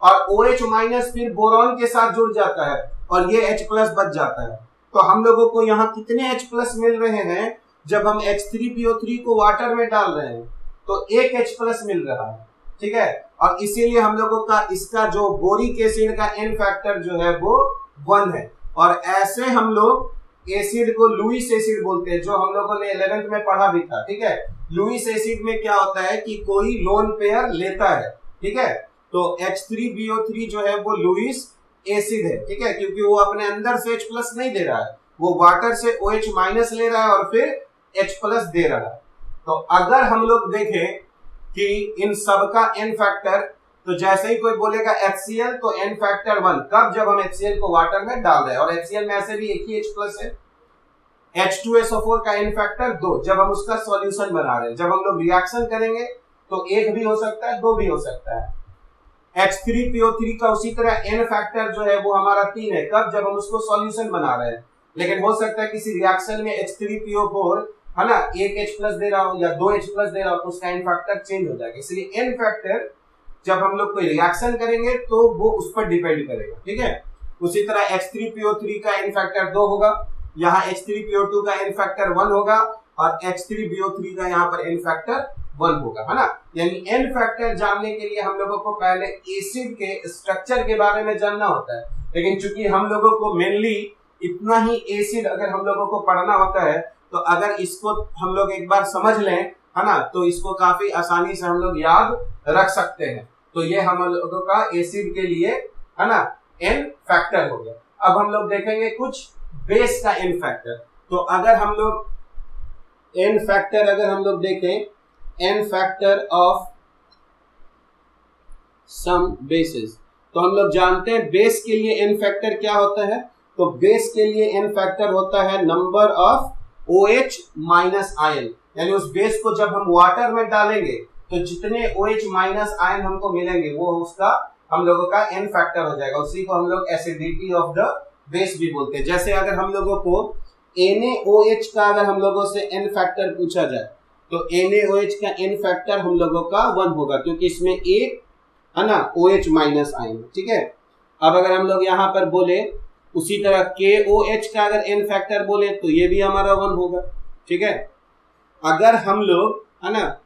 और OH माइनस फिर बोरॉन के साथ जुड़ जाता है और ये H प्लस बच जाता है। तो हम लोगों को यहाँ कितने H प्लस मिल रहे हैं, जब हम H3PO3 को वाटर में डाल रहे हैं तो एक H प्लस मिल रहा है, ठीक है। और इसीलिए हम लोगों का इसका जो बोरिक एसिड का एन फैक्टर जो है वो 1 है। और ऐसे हम लोग एसिड को लुईस एसिड बोलते हैं, जो हम लोगों ने 11th में पढ़ा भी था, ठीक है। लुईस एसिड में क्या होता है कि कोई लोन पेयर लेता है, ठीक है। तो H3BO3 जो है वो लुईस एसिड है, ठीक है, क्योंकि वो अपने अंदर से H प्लस नहीं दे रहा है, वो वाटर से OH माइनस ले रहा है और फिर H प्लस दे रहा है। तो अगर हम लोग देखें कि इन सब का एन फैक्टर, तो जैसे ही कोई बोलेगा HCl तो एन फैक्टर 1, कब, जब हम HCl को वाटर में डाल रहे हैं, और HCl में ऐसे भी एक ही H प्लस है। H2SO4 का एन फैक्टर 2, जब हम उसका सॉल्यूशन बना रहे हैं। जब हम लोग रिएक्शन करेंगे तो 1 भी हो सकता है, 2 भी हो सकता है। H3PO3 का उसी तरह एन फैक्टर जो है वो हमारा 3 है, कब, जब हम उसको सॉल्यूशन बना रहे हैं। लेकिन हो सकता है किसी रिएक्शन में H3PO4 है ना एक H प्लस दे रहा हो या 2 H प्लस दे रहा हो तो उसका एन फैक्टर चेंज हो जाएगा। इसलिए एन फैक्टर जब हम लोग कोई रिएक्शन करेंगे तो वो उस पर डिपेंड करेगा, ठीक है। उसी तरह H3PO3 का एन फैक्टर 2 होगा, यहाँ H3PO2 का एन फैक्टर 1 होगा, और H3BO3 का यहाँ पर एन फैक्टर 1 होगा, है ना। यानी एन फैक्टर जानने के लिए हम लोगों को पहले एसिड के स्ट्रक्चर के बारे में जानना होता है। लेकिन चूंकि हम लोगों को मेनली इतना ही एसिड अगर हम लोगों को पढ़ना होता है, तो अगर इसको हम लोग एक बार समझ लें, है ना, तो इसको काफी आसानी से हम लोग याद रख सकते हैं। तो ये हम लोगों का एसिड के लिए, है ना, एन फैक्टर हो गया। अब हम लोग देखेंगे कुछ बेस का एन फैक्टर। तो अगर हम लोग एन फैक्टर अगर हम लोग देखें, an factor of some basis, तो हम लोग जानते हैं बेस के लिए एन फैक्टर क्या होता है। तो बेस के लिए एन फैक्टर होता है number of OH minus ion, यानी उस बेस को जब हम वाटर में डालेंगे तो जितने OH माइनस आयन हमको मिलेंगे वो उसका हम लोगों का एन फैक्टर हो जाएगा। उसी को हम लोग एसिडिटी ऑफ द बेस भी बोलते हैं। जैसे अगर हम लोगों को NaOH का अगर हम लोगों से एन फैक्टर पूछा जाए तो NaOH का एन फैक्टर हम लोगों का 1 होगा, क्योंकि इसमें एक, है ना, OH माइनस आयन, ठीक है। अब अगर हम लोग यहाँ पर बोले उसी तरह KOH का अगर n फैक्टर बोले तो ये भी हमारा 1 होगा, ठीक है। अगर हम लोग है ना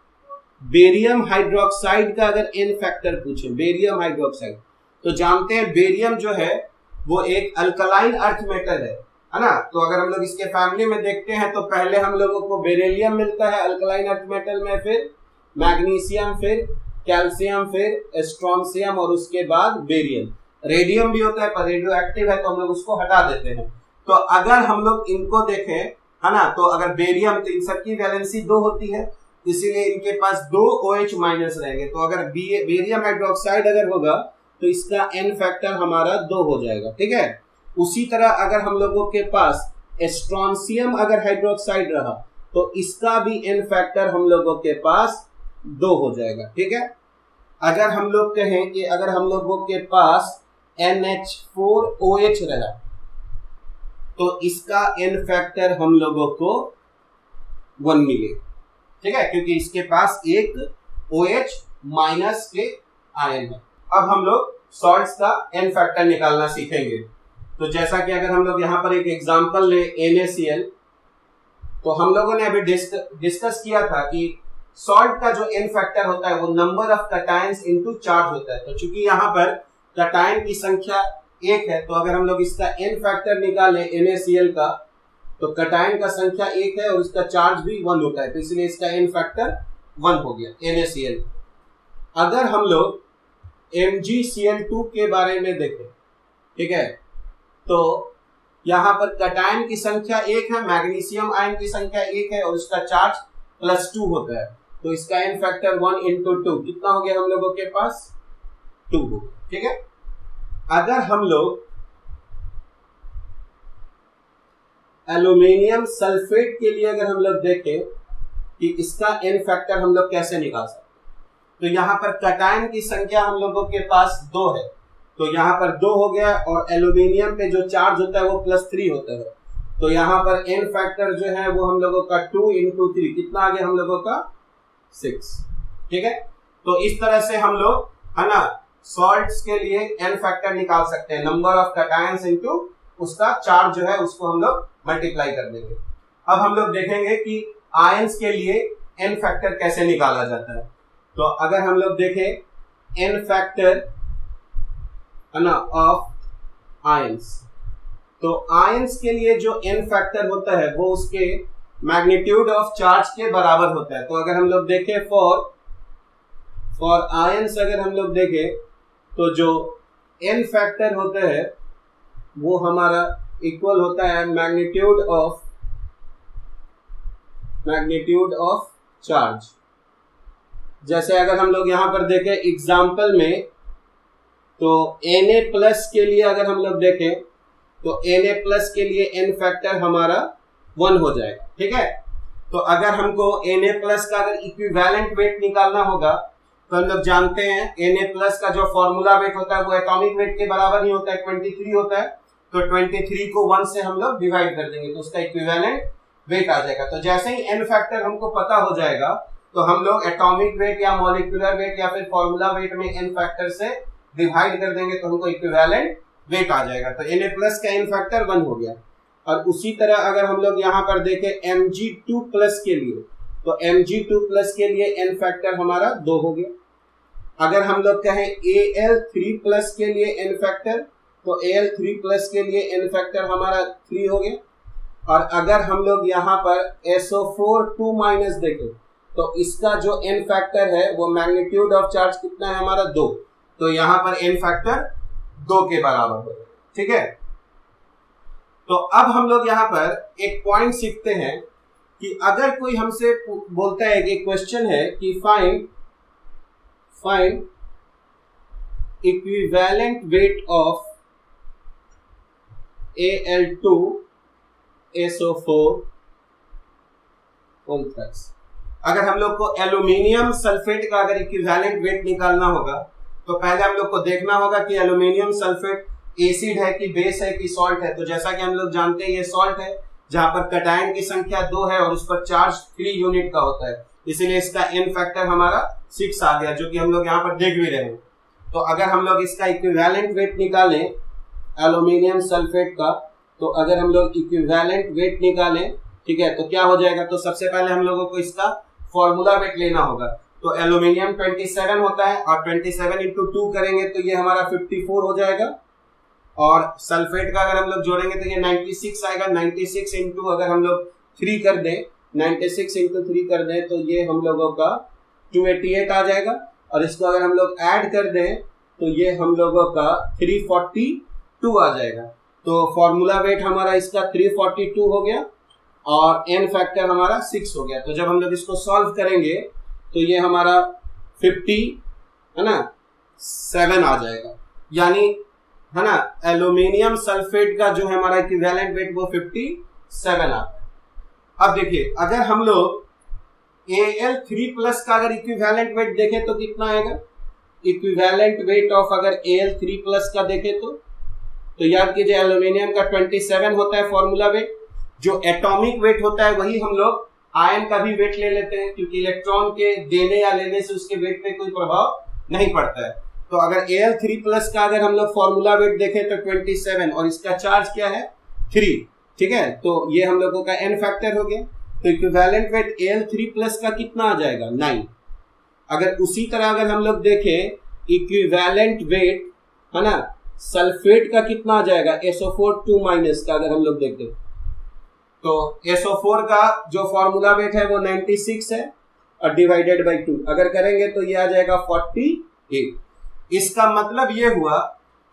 बेरियम हाइड्रोक्साइड का अगर n फैक्टर पूछे, बेरियम हाइड्रोक्साइड, तो जानते हैं बेरियम जो है वो एक अल्कलाइन अर्थ मेटल है ना। तो अगर हम लोग इसके फैमिली में देखते हैं तो पहले हम लोगों को बेरिलियम मिलता है अल्कलाइन अर्थ मेटल में, फिर मैग्नीशियम, फिर कैल्शियम, फिर स्ट्रोंशियम और उसके बाद बेरियम। रेडियम भी होता है पर रेडियो एक्टिव है तो हम लोग उसको हटा देते हैं। तो अगर हम लोग इनको देखें है ना, तो अगर बेरियम, तो इन सबकी वैलेंसी 2 होती है, इसीलिए इनके पास 2 OH माइनस रहेंगे। तो अगर बेरियम हाइड्रोक्साइड अगर होगा तो इसका n फैक्टर हमारा 2 हो जाएगा, ठीक है। उसी तरह अगर हम लोगों के पास स्ट्रोंशियम अगर हाइड्रोक्साइड रहा तो इसका भी n फैक्टर हम लोगों के पास 2 हो जाएगा, ठीक है। अगर हम लोग कहें कि अगर हम लोगों के पास NH4OH रहा तो इसका n फैक्टर हम लोगों को 1 मिले, ठीक है, क्योंकि इसके पास एक OH माइनस के आयन है। अब हम लोग सॉल्ट्स का n फैक्टर निकालना सीखेंगे। तो जैसा कि अगर हम लोग यहाँ पर एक एग्जांपल ले NaCl, तो हम लोगों ने अभी डिस्कस किया था कि सॉल्ट का जो n फैक्टर होता है वो number of cations into charge होता है। तो चूंकि यहाँ पर कैटायन की संख्या 1 है तो अगर हम लोग इसका n फैक्टर निकाले NaCl का तो कैटायन का संख्या 1 है और उसका चार्ज भी 1 होता है, तो इसलिए इसका n फैक्टर 1 हो गया NaCl। अगर हम लोग MgCl2 के बारे में देखें, ठीक है, तो यहाँ पर कैटायन की संख्या 1 है, मैग्नीशियम आयन की संख्या 1 है और उसका चार्ज +2 होता है, तो इसका n फैक्टर 1 into 2 कितना हो गया हम लोगों के पास 2 हो, ठीक है। अगर हम लोग एल्यूमिनियम सल्फेट के लिए अगर हम लोग देखें कि इसका n फैक्टर हम लोग कैसे निकाल सकते हैं, तो यहाँ पर कैटायन की संख्या हम लोगों के पास 2 है, तो यहाँ पर 2 हो गया और एल्यूमिनियम पे जो चार्ज होता है वो +3 होता है, तो यहाँ पर n फैक्टर जो है वो हम लोगों का 2 into 3 कितना आ गया हम लोगों का 6, ठीक है। तो इस तरह से हम लोग है ना सॉल्ट्स के लिए n फैक्टर निकाल सकते हैं, नंबर ऑफ कैटायंस इनटू उसका चार्ज जो है उसको हम लोग मल्टीप्लाई कर देंगे। अब हम लोग देखेंगे कि आयंस के लिए n फैक्टर कैसे निकाला जाता है। तो अगर हम लोग देखें n फैक्टर है ना ऑफ आयंस, तो आयंस के लिए जो n फैक्टर होता है वो उसके मैग्नीट्यूड ऑफ चार्ज के बराबर होता है। तो अगर हम लोग देखें फॉर आयंस अगर हम लोग देखें तो जो n फैक्टर होता है वो हमारा इक्वल होता है मैग्नीट्यूड ऑफ चार्ज। जैसे अगर हम लोग यहाँ पर देखें एग्जाम्पल में, तो Na+ के लिए अगर हम लोग देखें तो Na+ के लिए n फैक्टर हमारा 1 हो जाएगा, ठीक है। तो अगर हमको Na+ का अगर इक्विवेलेंट वेट निकालना होगा तो हम लोग जानते हैं Na+ का जो फॉर्मूला वेट होता है वो एटॉमिक वेट के बराबर ही होता है, 23 होता है, तो 23 को 1 से हम लोग डिवाइड कर देंगे तो उसका इक्विवेलेंट वेट आ जाएगा। तो जैसे ही n फैक्टर हमको पता हो जाएगा तो हम लोग एटॉमिक वेट या मॉलिक्यूलर वेट या फिर फॉर्मूला वेट में n फैक्टर से डिवाइड कर देंगे तो हमको इक्विवेलेंट वेट आ जाएगा। तो Na+ का n फैक्टर 1 हो गया। और उसी तरह अगर हम लोग यहाँ पर देखें Mg2+ के लिए, तो Mg2+ के लिए n फैक्टर हमारा 2 हो गया। अगर हम लोग कहें Al3+ के लिए n फैक्टर, तो Al3+ के लिए n फैक्टर हमारा 3 हो गया। और अगर हम लोग यहाँ पर SO4 देखें तो इसका जो n फैक्टर है वो मैग्नीट्यूड ऑफ चार्ज कितना है हमारा 2, तो यहाँ पर n फैक्टर 2 के बराबर होगा, ठीक है। तो अब हम लोग यहाँ पर एक पॉइंट सीखते हैं कि अगर कोई हमसे बोलता है कि क्वेश्चन है कि find equivalent weight of Al2SO4 अगर हम लोग को एल्यूमिनियम सल्फेट का अगर इक्विवेलेंट वेट निकालना होगा तो पहले हम लोग को देखना होगा कि एल्यूमिनियम सल्फेट एसिड है कि बेस है कि सॉल्ट है। तो जैसा कि हम लोग जानते हैं ये सॉल्ट है जहां पर कैटायन की संख्या 2 है और उस पर चार्ज 3 यूनिट का होता है, इसीलिए इसका n फैक्टर हमारा 6 आ गया, जो कि हम लोग यहाँ पर देख भी रहे हैं। तो अगर हम लोग इसका इक्विवेलेंट वेट निकालें एल्यूमिनियम सल्फेट का, तो अगर हम लोग इक्विवेलेंट वेट निकालें, ठीक है, तो क्या हो जाएगा, तो सबसे पहले हम लोगों को इसका फॉर्मूला वेट लेना होगा। तो एल्यूमिनियम 27 होता है और 27 इंटू 2 करेंगे तो ये हमारा 54 हो जाएगा, और सल्फेट का अगर हम लोग जोड़ेंगे तो ये 96 आएगा। 96 इंटू अगर हम लोग 3 कर दें, 96 इंटू 3 कर दें तो ये हम लोगों का 288 आ जाएगा, और इसको अगर हम लोग ऐड कर दें तो ये हम लोगों का 342 आ जाएगा। तो फॉर्मूला वेट हमारा इसका 342 हो गया और एन फैक्टर हमारा 6 हो गया। तो जब हम लोग इसको सॉल्व करेंगे तो ये हमारा 50 है ना 7 आ जाएगा, यानी है ना एल्यूमिनियम सल्फेट का जो है हमारा इक्विवेलेंट वेट वो 57 आता है। अब देखिए अगर हम लोग Al3+ का अगर इक्विवेलेंट वेट देखें तो कितना आएगा, इक्विवेलेंट वेट ऑफ अगर Al3+ का देखें तो याद कीजिए एल्यूमिनियम का 27 होता है फॉर्मूला वेट, जो एटॉमिक वेट होता है वही हम लोग आयन का भी वेट ले लेते हैं, क्योंकि इलेक्ट्रॉन के देने या लेने से उसके वेट पे कोई प्रभाव नहीं पड़ता है। तो अगर Al3+ का अगर हम लोग फॉर्मूला वेट देखें तो 27 और इसका चार्ज क्या है 3, ठीक है, तो ये हम लोगों का n फैक्टर हो गया। तो इक्विवेलेंट वेट Al3+ का कितना आ जाएगा 9। अगर उसी तरह अगर हम लोग देखें इक्विवेलेंट वेट है ना सल्फेट का कितना आ जाएगा SO4 2- का अगर हम लोग देखें तो SO4 का जो फॉर्मूला वेट है वो 96 है और डिवाइडेड बाई 2 अगर करेंगे तो ये आ जाएगा 48। इसका मतलब ये हुआ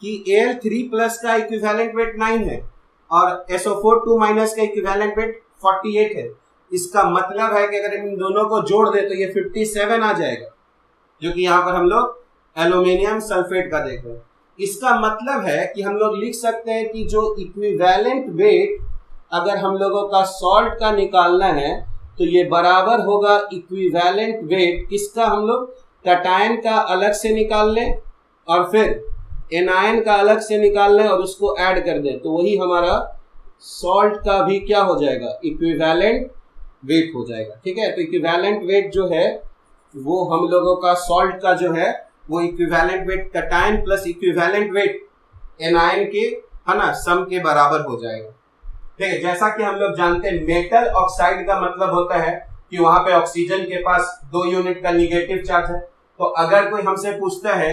कि Al3+ का इक्विवेलेंट वेट 9 है और SO4 2- का इक्विवेलेंट वेट 48 है। इसका मतलब है कि अगर इन दोनों को जोड़ दे तो ये 57 आ जाएगा, जो कि यहाँ पर हम लोग एल्यूमिनियम सल्फेट का देख रहे हैं। इसका मतलब है कि हम लोग लिख सकते हैं कि जो इक्विवेलेंट वेट अगर हम लोगों का सॉल्ट का निकालना है तो ये बराबर होगा इक्विवेलेंट वेट किसका, हम लोग कैटायन का अलग से निकाल लें और फिर एनायन का अलग से निकाल लें और उसको ऐड कर दें, तो वही हमारा सॉल्ट का भी क्या हो जाएगा इक्विवेलेंट वेट हो जाएगा। ठीक है, तो इक्विवेलेंट वेट जो है वो हम लोगों का सॉल्ट का जो है वो equivalent weight cation plus equivalent weight anion के है ना सम के बराबर हो जाएगा। ठीक है, जैसा कि हम लोग जानते हैं मेटल ऑक्साइड का मतलब होता है कि वहां पे ऑक्सीजन के पास 2 यूनिट का निगेटिव चार्ज है। तो अगर कोई हमसे पूछता है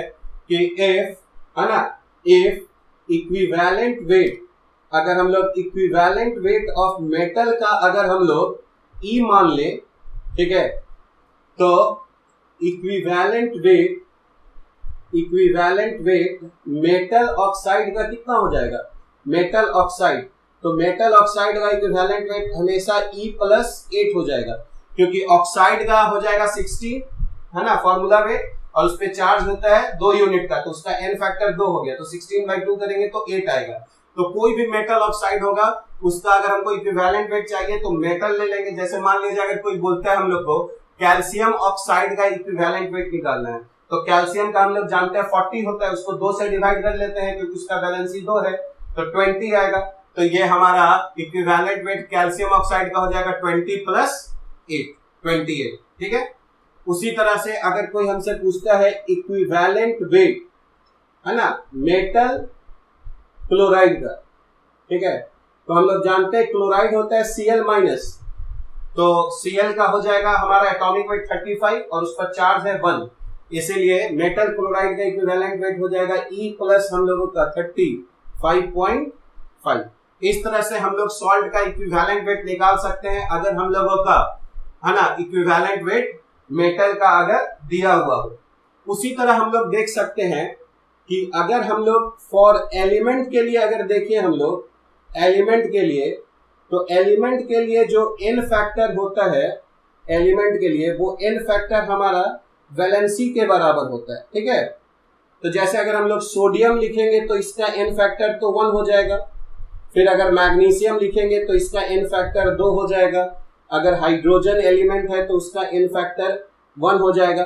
कि इफ है ना इफ इक्विवेलेंट वेट, अगर हम लोग इक्विवेलेंट वेट ऑफ मेटल का अगर हम लोग E मान ले, ठीक है, तो इक्विवेलेंट वेट मेटल ऑक्साइड का कितना हो जाएगा, मेटल ऑक्साइड, तो मेटल ऑक्साइड का इक्विवेलेंट वेट हमेशा E+8 हो जाएगा, क्योंकि ऑक्साइड का हो जाएगा 16 है ना फॉर्मूला वेट और उस पे चार्ज होता है 2 यूनिट का, तो उसका n फैक्टर 2 हो गया, तो 16/2 करेंगे तो 8 आएगा। तो कोई भी मेटल ऑक्साइड होगा उसका अगर हमको इक्विवेलेंट वेट चाहिए तो मेटल ले लेंगे। जैसे मान लीजिए अगर कोई बोलता है हम लोग को कैल्शियम ऑक्साइड का इक्विवेलेंट वेट निकालना है, तो कैल्शियम का हम लोग जानते हैं 40 होता है, उसको 2 से डिवाइड कर लेते हैं क्योंकि उसका वैलेंसी 2 है, तो 20 आएगा। तो ये हमारा इक्विवेलेंट वेट कैल्शियम ऑक्साइड का हो जाएगा 20+8 28। ठीक है, उसी तरह से अगर कोई हमसे पूछता है इक्विवेलेंट वेट है ना मेटल क्लोराइड का, ठीक है, तो हम लोग जानते हैं क्लोराइड होता है Cl-, तो Cl का हो जाएगा हमारा एटॉमिक वेट 35 और उस पर चार्ज है 1, इसीलिए मेटल क्लोराइड का इक्विवेलेंट वेट हो जाएगा E+ हम लोगों का 35.5। इस तरह से हम लोग सॉल्ट का इक्विवेलेंट वेट निकाल सकते हैं अगर हम लोगों का है ना इक्विवेलेंट वेट मेटल का अगर दिया हुआ हो। उसी तरह हम लोग देख सकते हैं कि अगर हम लोग फॉर एलिमेंट के लिए अगर देखिए हम लोग एलिमेंट के लिए, तो एलिमेंट के लिए जो n फैक्टर होता है एलिमेंट के लिए वो n फैक्टर हमारा वैलेंसी के बराबर होता है। ठीक है, तो जैसे अगर हम लोग सोडियम लिखेंगे तो इसका n फैक्टर तो 1 हो जाएगा, फिर अगर मैग्नीशियम लिखेंगे तो इसका n फैक्टर 2 हो जाएगा, अगर हाइड्रोजन एलिमेंट है तो उसका n फैक्टर 1 हो जाएगा।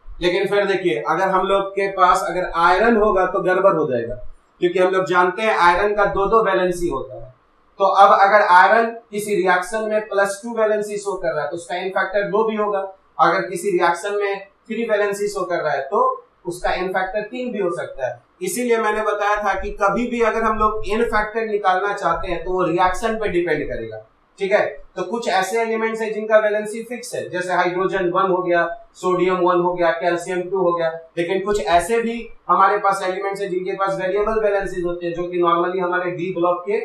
लेकिन फिर देखिए अगर हम लोग के पास अगर आयरन होगा तो गड़बड़ हो जाएगा, क्योंकि हम लोग जानते हैं आयरन का 2 वैलेंसी होता है। तो अब अगर आयरन किसी रिएक्शन में +2 वैलेंसी शो कर रहा है तो उसका n फैक्टर 2 भी होगा, अगर किसी रिएक्शन में 3 वैलेंसी शो कर रहा है तो उसका n फैक्टर 3 भी हो सकता है। इसीलिए मैंने बताया था कि कभी भी अगर हम लोग n फैक्टर निकालना चाहते हैं तो वो रिएक्शन पे डिपेंड करेगा, ठीक है। तो कुछ ऐसे एलिमेंट्स हैं जिनका वैलेंसी फिक्स है, जैसे हाइड्रोजन 1 हो गया, सोडियम 1 हो गया, कैल्शियम 2 हो गया। लेकिन कुछ ऐसे भी हमारे पास एलिमेंट्स हैं जिनके पास वेरिएबल वैलेंसीज होते हैं, जो कि नॉर्मली हमारे डी ब्लॉक के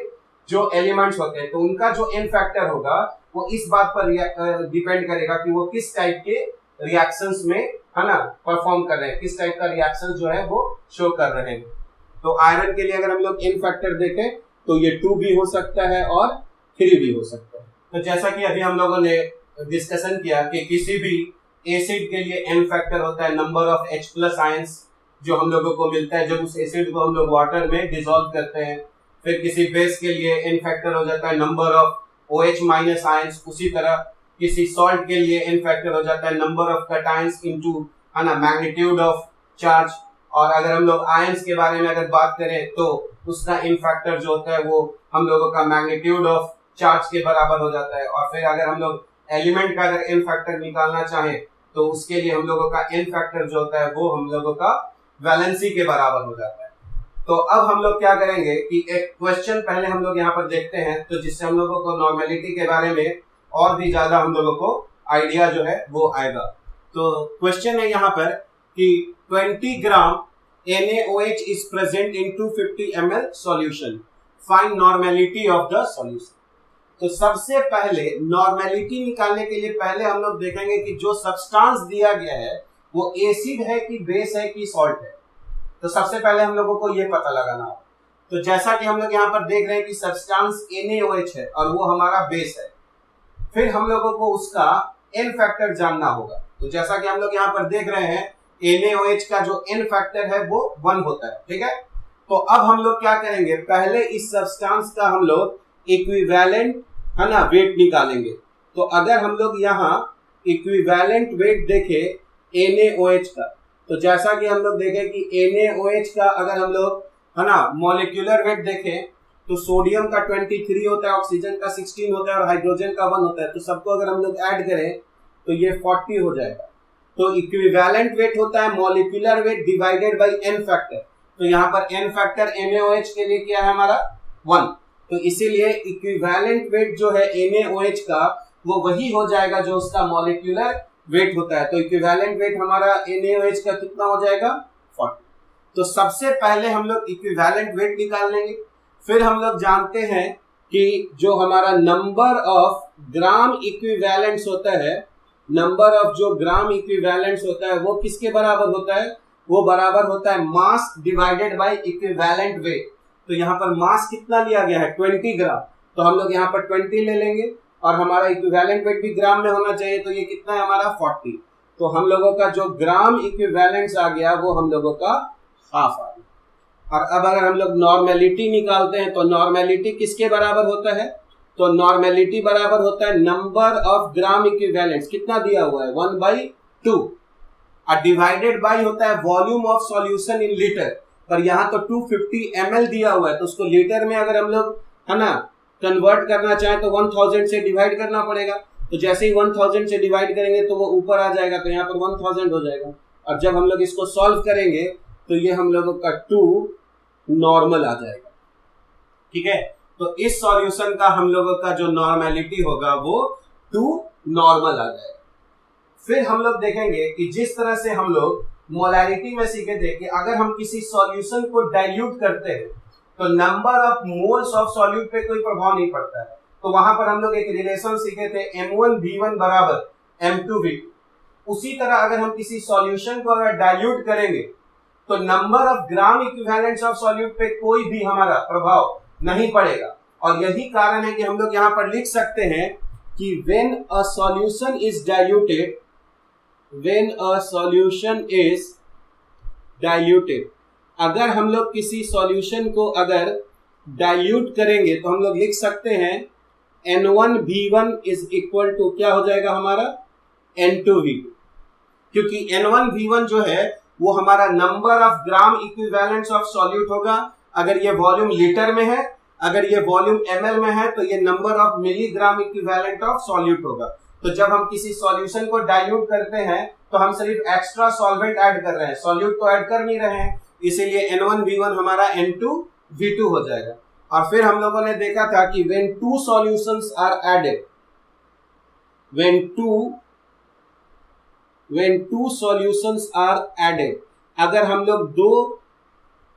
जो एलिमेंट्स होते हैं। तो उनका जो n फैक्टर होगा वो इस बात पर डिपेंड करेगा कि वो किस टाइप के रिएक्शंस में, है ना, परफॉर्म कर रहे हैं, किस टाइप का रिएक्शन जो है वो शो कर रहे हैं। तो आयरन के लिए अगर हम लोग n फैक्टर देखें तो ये 2 भी हो सकता है और 3 भी हो सकता है। तो जैसा कि अभी हम लोगों ने डिस्कशन किया कि किसी भी एसिड के लिए n फैक्टर होता है नंबर ऑफ H+ आयंस जो हम लोगों को मिलता है जब उस एसिड को हम लोग वाटर में डिसॉल्व करते हैं। फिर किसी बेस के लिए n फैक्टर हो जाता है नंबर ऑफ OH- आयंस। उसी तरह किसी सॉल्ट के लिए n फैक्टर हो जाता है नंबर ऑफ कैटायंस इनटू, है ना, मैग्नीट्यूड ऑफ चार्ज। और अगर हम लोग आयंस के बारे में अगर बात करें तो उसका n फैक्टर जो होता है वो हम लोगों का मैग्नीट्यूड ऑफ चार्ज के बराबर हो जाता है। और फिर अगर हम लोग एलिमेंट का अगर n फैक्टर निकालना चाहें तो उसके लिए हम लोगों का n फैक्टर जो होता है वो हम लोगों का वैलेंसी के बराबर हो जाता है। तो अब हम लोग क्या करेंगे कि एक क्वेश्चन पहले हम लोग यहाँ पर देखते हैं, तो जिससे हम लोगों को नॉर्मेलिटी के बारे में और भी ज्यादा हम लोगों को आइडिया जो है वो आएगा। तो क्वेश्चन है यहाँ पर कि 20 ग्राम NaOH is present in 250 ml solution. Find normality of the solution. तो सबसे पहले नॉर्मेलिटी निकालने के लिए पहले हम लोग देखेंगे कि जो सब्सटेंस दिया गया है वो एसिड है कि बेस है कि सॉल्ट है। तो सबसे पहले हम लोगों को ये पता लगाना होगा। तो जैसा कि हम लोग यहाँ पर देख रहे हैं कि सब्सटेंस NaOH है और वो हमारा बेस है। फिर हम लोगों को उसका n फैक्टर जानना होगा। तो जैसा कि हम लोग यहाँ पर देख रहे हैं NaOH का जो n फैक्टर है वो 1 होता है, ठीक है। तो अब हम लोग क्या करेंगे, पहले इस सब्सटेंस का हम लोग इक्विवेलेंट, है ना, वेट निकालेंगे। तो अगर हम लोग यहाँ इक्विवेलेंट वेट देखें NaOH का, तो जैसा कि हम लोग देखें कि NaOH का अगर हम लोग, है ना, मॉलिक्यूलर वेट देखें तो सोडियम का 23 होता है, ऑक्सीजन का 16 होता है और हाइड्रोजन का 1 होता है। तो सबको अगर हम लोग ऐड करें तो ये 40 हो जाएगा। तो इक्विवेलेंट वेट होता है molecular weight divided by n factor. तो यहाँ पर n फैक्टर NaOH के लिए क्या है हमारा 1। तो इसीलिए इक्विवेलेंट वेट जो है NaOH का वो वही हो जाएगा जो उसका मॉलिक्यूलर वेट होता है। तो इक्विवेलेंट वेट हमारा NaOH का कितना हो जाएगा 40। तो सबसे पहले हम लोग इक्विवेलेंट वेट निकाल लेंगे। फिर हम लोग जानते हैं कि जो हमारा नंबर ऑफ ग्राम इक्विवेलेंट्स होता है, नंबर ऑफ जो ग्राम इक्विवेलेंट्स होता है वो किसके बराबर होता है, वो बराबर होता है मास डिवाइडेड बाय इक्विवेलेंट वेट। तो यहाँ पर मास कितना लिया गया है 20 ग्राम। तो हम लोग यहाँ पर 20 ले लेंगे और हमारा इक्विवेलेंट वेट भी ग्राम में होना चाहिए। तो ये कितना है हमारा 40। तो हम लोगों का जो ग्राम इक्विवेलेंट्स आ गया वो हम लोगों का हाफ आ गया। और अब अगर हम लोग नॉर्मेलिटी निकालते हैं तो नॉर्मेलिटी किसके बराबर होता है, तो नॉर्मेलिटी बराबर होता है नंबर ऑफ ग्राम इक्विवेलेंट्स, कितना दिया हुआ है 1/2 और डिवाइडेड बाय होता है volume of solution in litre. पर यहाँ तो 250 ml दिया हुआ है तो उसको लीटर में अगर हम लोग, है ना, कन्वर्ट करना चाहें तो 1000 से डिवाइड करना पड़ेगा। तो जैसे ही 1000 से डिवाइड करेंगे तो वो ऊपर आ जाएगा, तो यहाँ पर 1000 हो जाएगा। और जब हम लोग इसको सॉल्व करेंगे तो ये हम लोगों का 2 नॉर्मल आ जाएगा, ठीक है। तो इस सॉल्यूशन का हम लोगों का जो नॉर्मेलिटी होगा वो 2 नॉर्मल आ जाएगा। फिर हम लोग देखेंगे कि जिस तरह से हम लोग मोलैरिटी में सीखे थे कि अगर हम किसी सॉल्यूशन को डाइल्यूट करते हैं तो number of moles of solute पे कोई प्रभाव नहीं पड़ता है। तो वहां पर हम लोग एक रिलेशन सीखे थे M1V1 बराबर M2V2। उसी तरह अगर हम किसी सॉल्यूशन को अगर डाइल्यूट करेंगे तो number of gram equivalents of solute पे कोई भी हमारा प्रभाव नहीं पड़ेगा। और यही कारण है कि हम लोग यहाँ पर लिख सकते हैं कि when a solution is diluted, when a solution is diluted, अगर हम लोग किसी सॉल्यूशन को अगर डाइल्यूट करेंगे तो हम लोग लिख सकते हैं N1V1 इज इक्वल टू क्या हो जाएगा हमारा N2V2, क्योंकि N1V1 जो है वो हमारा number of gram equivalents of solute होगा। अगर ये वॉल्यूम लीटर में है, अगर ये वॉल्यूम ml में है तो ये number of milligram equivalent of solute होगा। तो जब हम किसी सॉल्यूशन को डाइल्यूट करते हैं तो हम सिर्फ एक्स्ट्रा सॉल्वेंट ऐड कर रहे हैं, सॉल्यूट तो ऐड कर नहीं रहे हैं, इसीलिए N1V1 हमारा N2V2 हो जाएगा। और फिर हम लोगों ने देखा था कि when two solutions are added, when two solutions are added, अगर हम लोग दो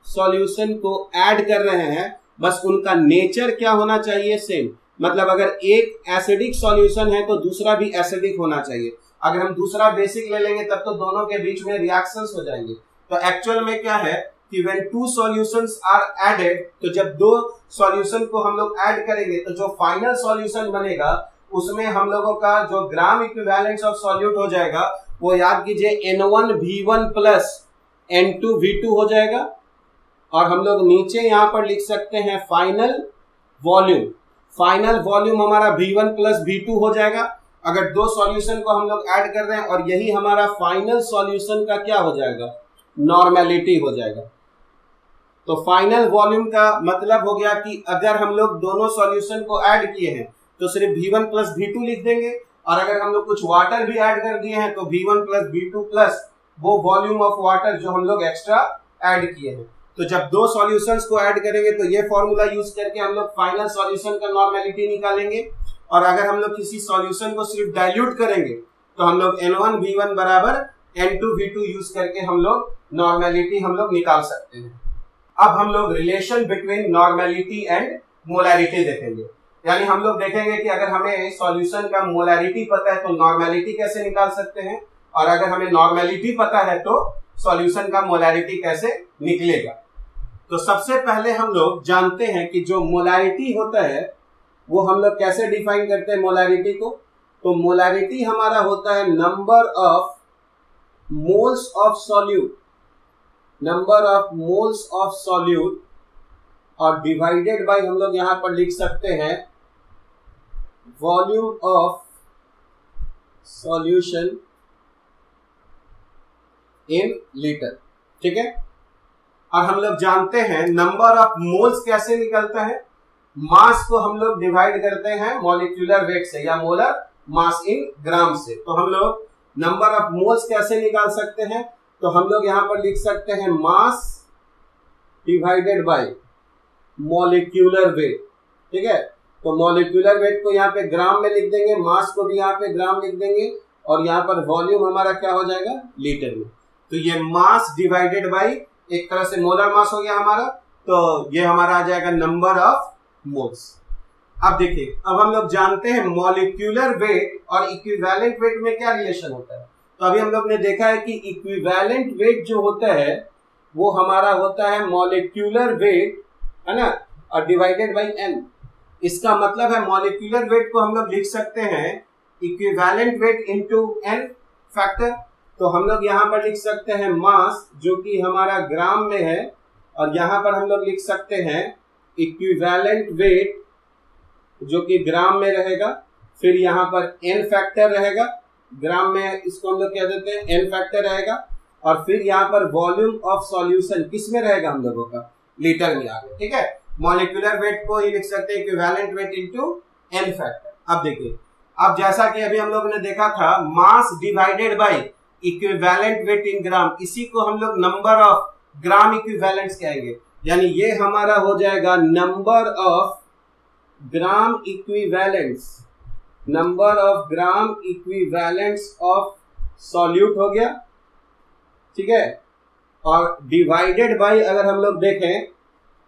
सॉल्यूशन को ऐड कर रहे हैं, बस उनका नेचर क्या होना चाहिए, सेम। मतलब अगर एक एसिडिक सॉल्यूशन है तो दूसरा भी एसिडिक होना चाहिए। अगर हम दूसरा बेसिक ले लेंगे तब तो दोनों के बीच में रिएक्शंस हो जाएंगे। तो एक्चुअल में क्या है कि when two solutions are added, तो जब दो सॉल्यूशन को हम लोग ऐड करेंगे तो जो फाइनल सॉल्यूशन बनेगा उसमें हम लोगों का जो ग्राम इक्विवेलेंस ऑफ सॉल्यूट हो जाएगा वो याद कीजिए N1V1 प्लस N2V2 हो जाएगा। और हम लोग नीचे यहां पर लिख सकते हैं फाइनल वॉल्यूम। फाइनल वॉल्यूम हमारा V1 प्लस V2 हो जाएगा अगर दो सॉल्यूशन को हम लोग ऐड कर रहे हैं, और यही हमारा फाइनल सॉल्यूशन का क्या हो जाएगा, नॉर्मेलिटी हो जाएगा। तो फाइनल वॉल्यूम का मतलब हो गया कि अगर हम लोग दोनों सॉल्यूशन को ऐड किए हैं तो सिर्फ V1 प्लस V2 लिख देंगे, और अगर हम लोग कुछ वाटर भी ऐड कर दिए हैं तो V1 प्लस V2 प्लस वो वॉल्यूम ऑफ वाटर जो हम लोग एक्स्ट्रा ऐड किए हैं। तो जब दो सॉल्यूशंस को ऐड करेंगे तो ये फॉर्मूला यूज करके हम लोग फाइनल सॉल्यूशन का नॉर्मेलिटी निकालेंगे। और अगर हम लोग किसी सॉल्यूशन को सिर्फ डाइल्यूट करेंगे तो हम लोग N1V1 बराबर N2V2 यूज करके हम लोग नॉर्मेलिटी हम लोग निकाल सकते हैं। अब हम लोग relation between normality and molarity देखेंगे। यानी हम लोग देखेंगे कि अगर हमें सॉल्यूशन का मोलैरिटी पता है तो नॉर्मेलिटी कैसे निकाल सकते हैं, और अगर हमें नॉर्मेलिटी पता है तो सॉल्यूशन का मोलैरिटी कैसे निकलेगा। तो सबसे पहले हम लोग जानते हैं कि जो मोलैरिटी होता है वो हम लोग कैसे डिफाइन करते हैं मोलैरिटी को। तो मोलैरिटी हमारा होता है number of moles of solute, number of moles of solute, और डिवाइडेड बाय हम लोग यहां पर लिख सकते हैं volume of solution in litre. ठीक है। और हम लोग जानते हैं नंबर ऑफ मोल्स कैसे निकलता है, मास को हम लोग डिवाइड करते हैं मॉलिक्यूलर वेट से या मोलर मास इन ग्राम से। तो हम लोग नंबर ऑफ मोल्स कैसे निकाल सकते हैं, तो हम लोग यहां पर लिख सकते हैं मास डिवाइडेड बाय मॉलिक्यूलर वेट। ठीक है। तो मॉलिक्यूलर वेट को यहाँ पे ग्राम में लिख देंगे, मास को भी यहाँ पे ग्राम लिख देंगे, और यहाँ पर वॉल्यूम हमारा क्या हो जाएगा, लीटर में। तो ये मास डिवाइडेड बाय एक तरह से मोलर मास हो गया हमारा, तो ये हमारा आ जाएगा नंबर ऑफ मोल्स। अब देखिए, अब हम लोग जानते हैं मॉलिक्यूलर वेट और इक्विवेलेंट वेट में क्या रिलेशन होता है। तो अभी हम लोग ने देखा है कि इक्विवेलेंट वेट जो होता है वो हमारा होता है मॉलिक्यूलर वेट, है ना, और डिवाइडेड बाय n। इसका मतलब है मॉलिक्यूलर वेट को हम लोग लिख सकते हैं equivalent weight into n factor. तो हम लोग यहाँ पर लिख सकते हैं मास जो कि हमारा ग्राम में है, और यहाँ पर हम लोग लिख सकते हैं इक्विवेलेंट वेट जो कि ग्राम में रहेगा, फिर यहाँ पर n फैक्टर रहेगा, ग्राम में इसको हम लोग क्या देते हैं n फैक्टर रहेगा, और फिर यहाँ पर वॉल्यूम ऑफ सॉल्यूशन किस में रहेगा हम लोगों का, लीटर में आ गया। ठीक है। मॉलिक्यूलर वेट को ही लिख सकते हैं equivalent weight into n factor. अब देखिए, अब जैसा कि अभी हम लोगों ने देखा था mass divided by equivalent weight in gram, इसी को हम लोग नंबर ऑफ ग्राम इक्विवेलेंट्स कहेंगे। यानी ये हमारा हो जाएगा number of gram equivalents, number of gram equivalents of solute हो गया। ठीक है। और डिवाइडेड बाय अगर हम लोग देखें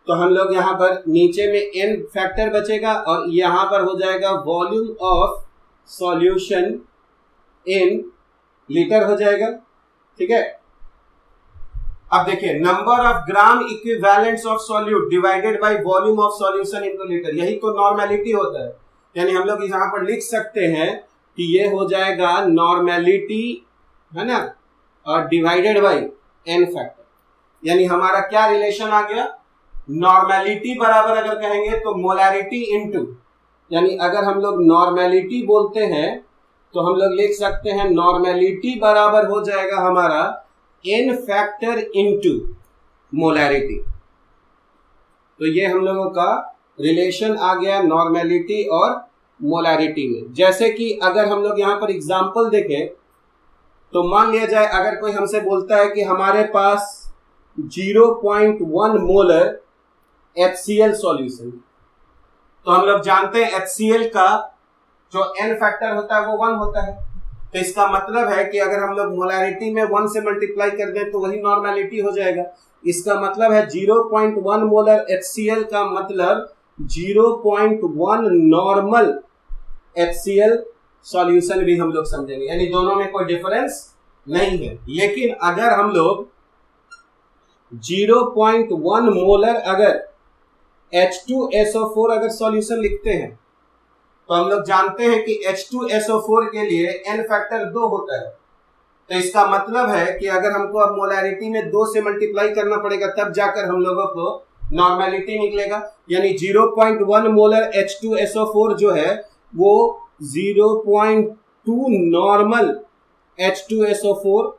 तो हम लोग यहाँ पर नीचे में n फैक्टर बचेगा, और यहाँ पर हो जाएगा volume of solution in litre हो जाएगा। ठीक है। अब देखिए, number of gram equivalents of solute divided by volume of solution into litre, यही तो नॉर्मेलिटी होता है। यानी हम लोग यहाँ पर लिख सकते हैं कि ये हो जाएगा नॉर्मेलिटी, है ना, और डिवाइडेड बाय n फैक्टर। यानी हमारा क्या रिलेशन आ गया, नॉर्मेलिटी बराबर अगर कहेंगे तो मोलैरिटी इनटू, यानी अगर हम लोग नॉर्मेलिटी बोलते हैं तो हम लोग लिख सकते हैं नॉर्मेलिटी बराबर हो जाएगा हमारा n फैक्टर इनटू मोलैरिटी। तो ये हम लोगों का रिलेशन आ गया नॉर्मेलिटी और मोलैरिटी में। जैसे कि अगर हम लोग यहां पर एग्जांपल देखें तो मान लिया जाए अगर कोई हमसे बोलता है कि हमारे पास 0.1 मोलर HCl सॉल्यूशन, तो हम लोग जानते हैं HCl का जो n फैक्टर होता है वो 1 होता है। तो इसका मतलब है कि अगर हम लोग मोलैरिटी में 1 से मल्टीप्लाई कर दें तो वही नॉर्मेलिटी हो जाएगा। इसका मतलब है 0.1 मोलर HCl का मतलब 0.1 नॉर्मल HCl सॉल्यूशन भी हम लोग समझेंगे, यानी दोनों में कोई डिफरेंस नहीं है। लेकिन अगर हम लोग 0.1 मोलर अगर H2SO4 अगर सॉल्यूशन लिखते हैं तो हम लोग जानते हैं कि H2SO4 के लिए n फैक्टर 2 होता है। तो इसका मतलब है कि अगर हमको अब मोलैरिटी में 2 से मल्टीप्लाई करना पड़ेगा तब जाकर हम लोगों को नॉर्मेलिटी निकलेगा, यानी 0.1 मोलर H2SO4 जो है वो 0.2 नॉर्मल H2SO4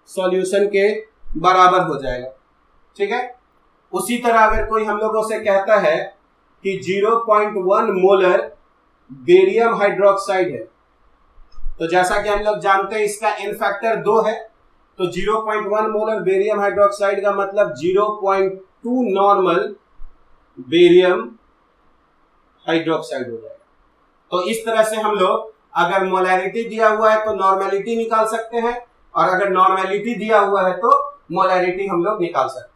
सॉल्यूशन के बराबर हो जाएगा। ठीक है। उसी तरह अगर कोई हम लोगों से कहता है कि 0.1 मोलर बेरियम हाइड्रोक्साइड है, तो जैसा कि हम लोग जानते हैं इसका n फैक्टर 2 है, तो 0.1 मोलर बेरियम हाइड्रोक्साइड का मतलब 0.2 नॉर्मल बेरियम हाइड्रोक्साइड हो जाएगा। तो इस तरह से हम लोग अगर मोलैरिटी दिया हुआ है तो नॉर्मेलिटी निकाल सकते हैं, और अगर नॉर्मेलिटी दिया हुआ है तो मोलैरिटी हम लोग निकाल सकते हैं।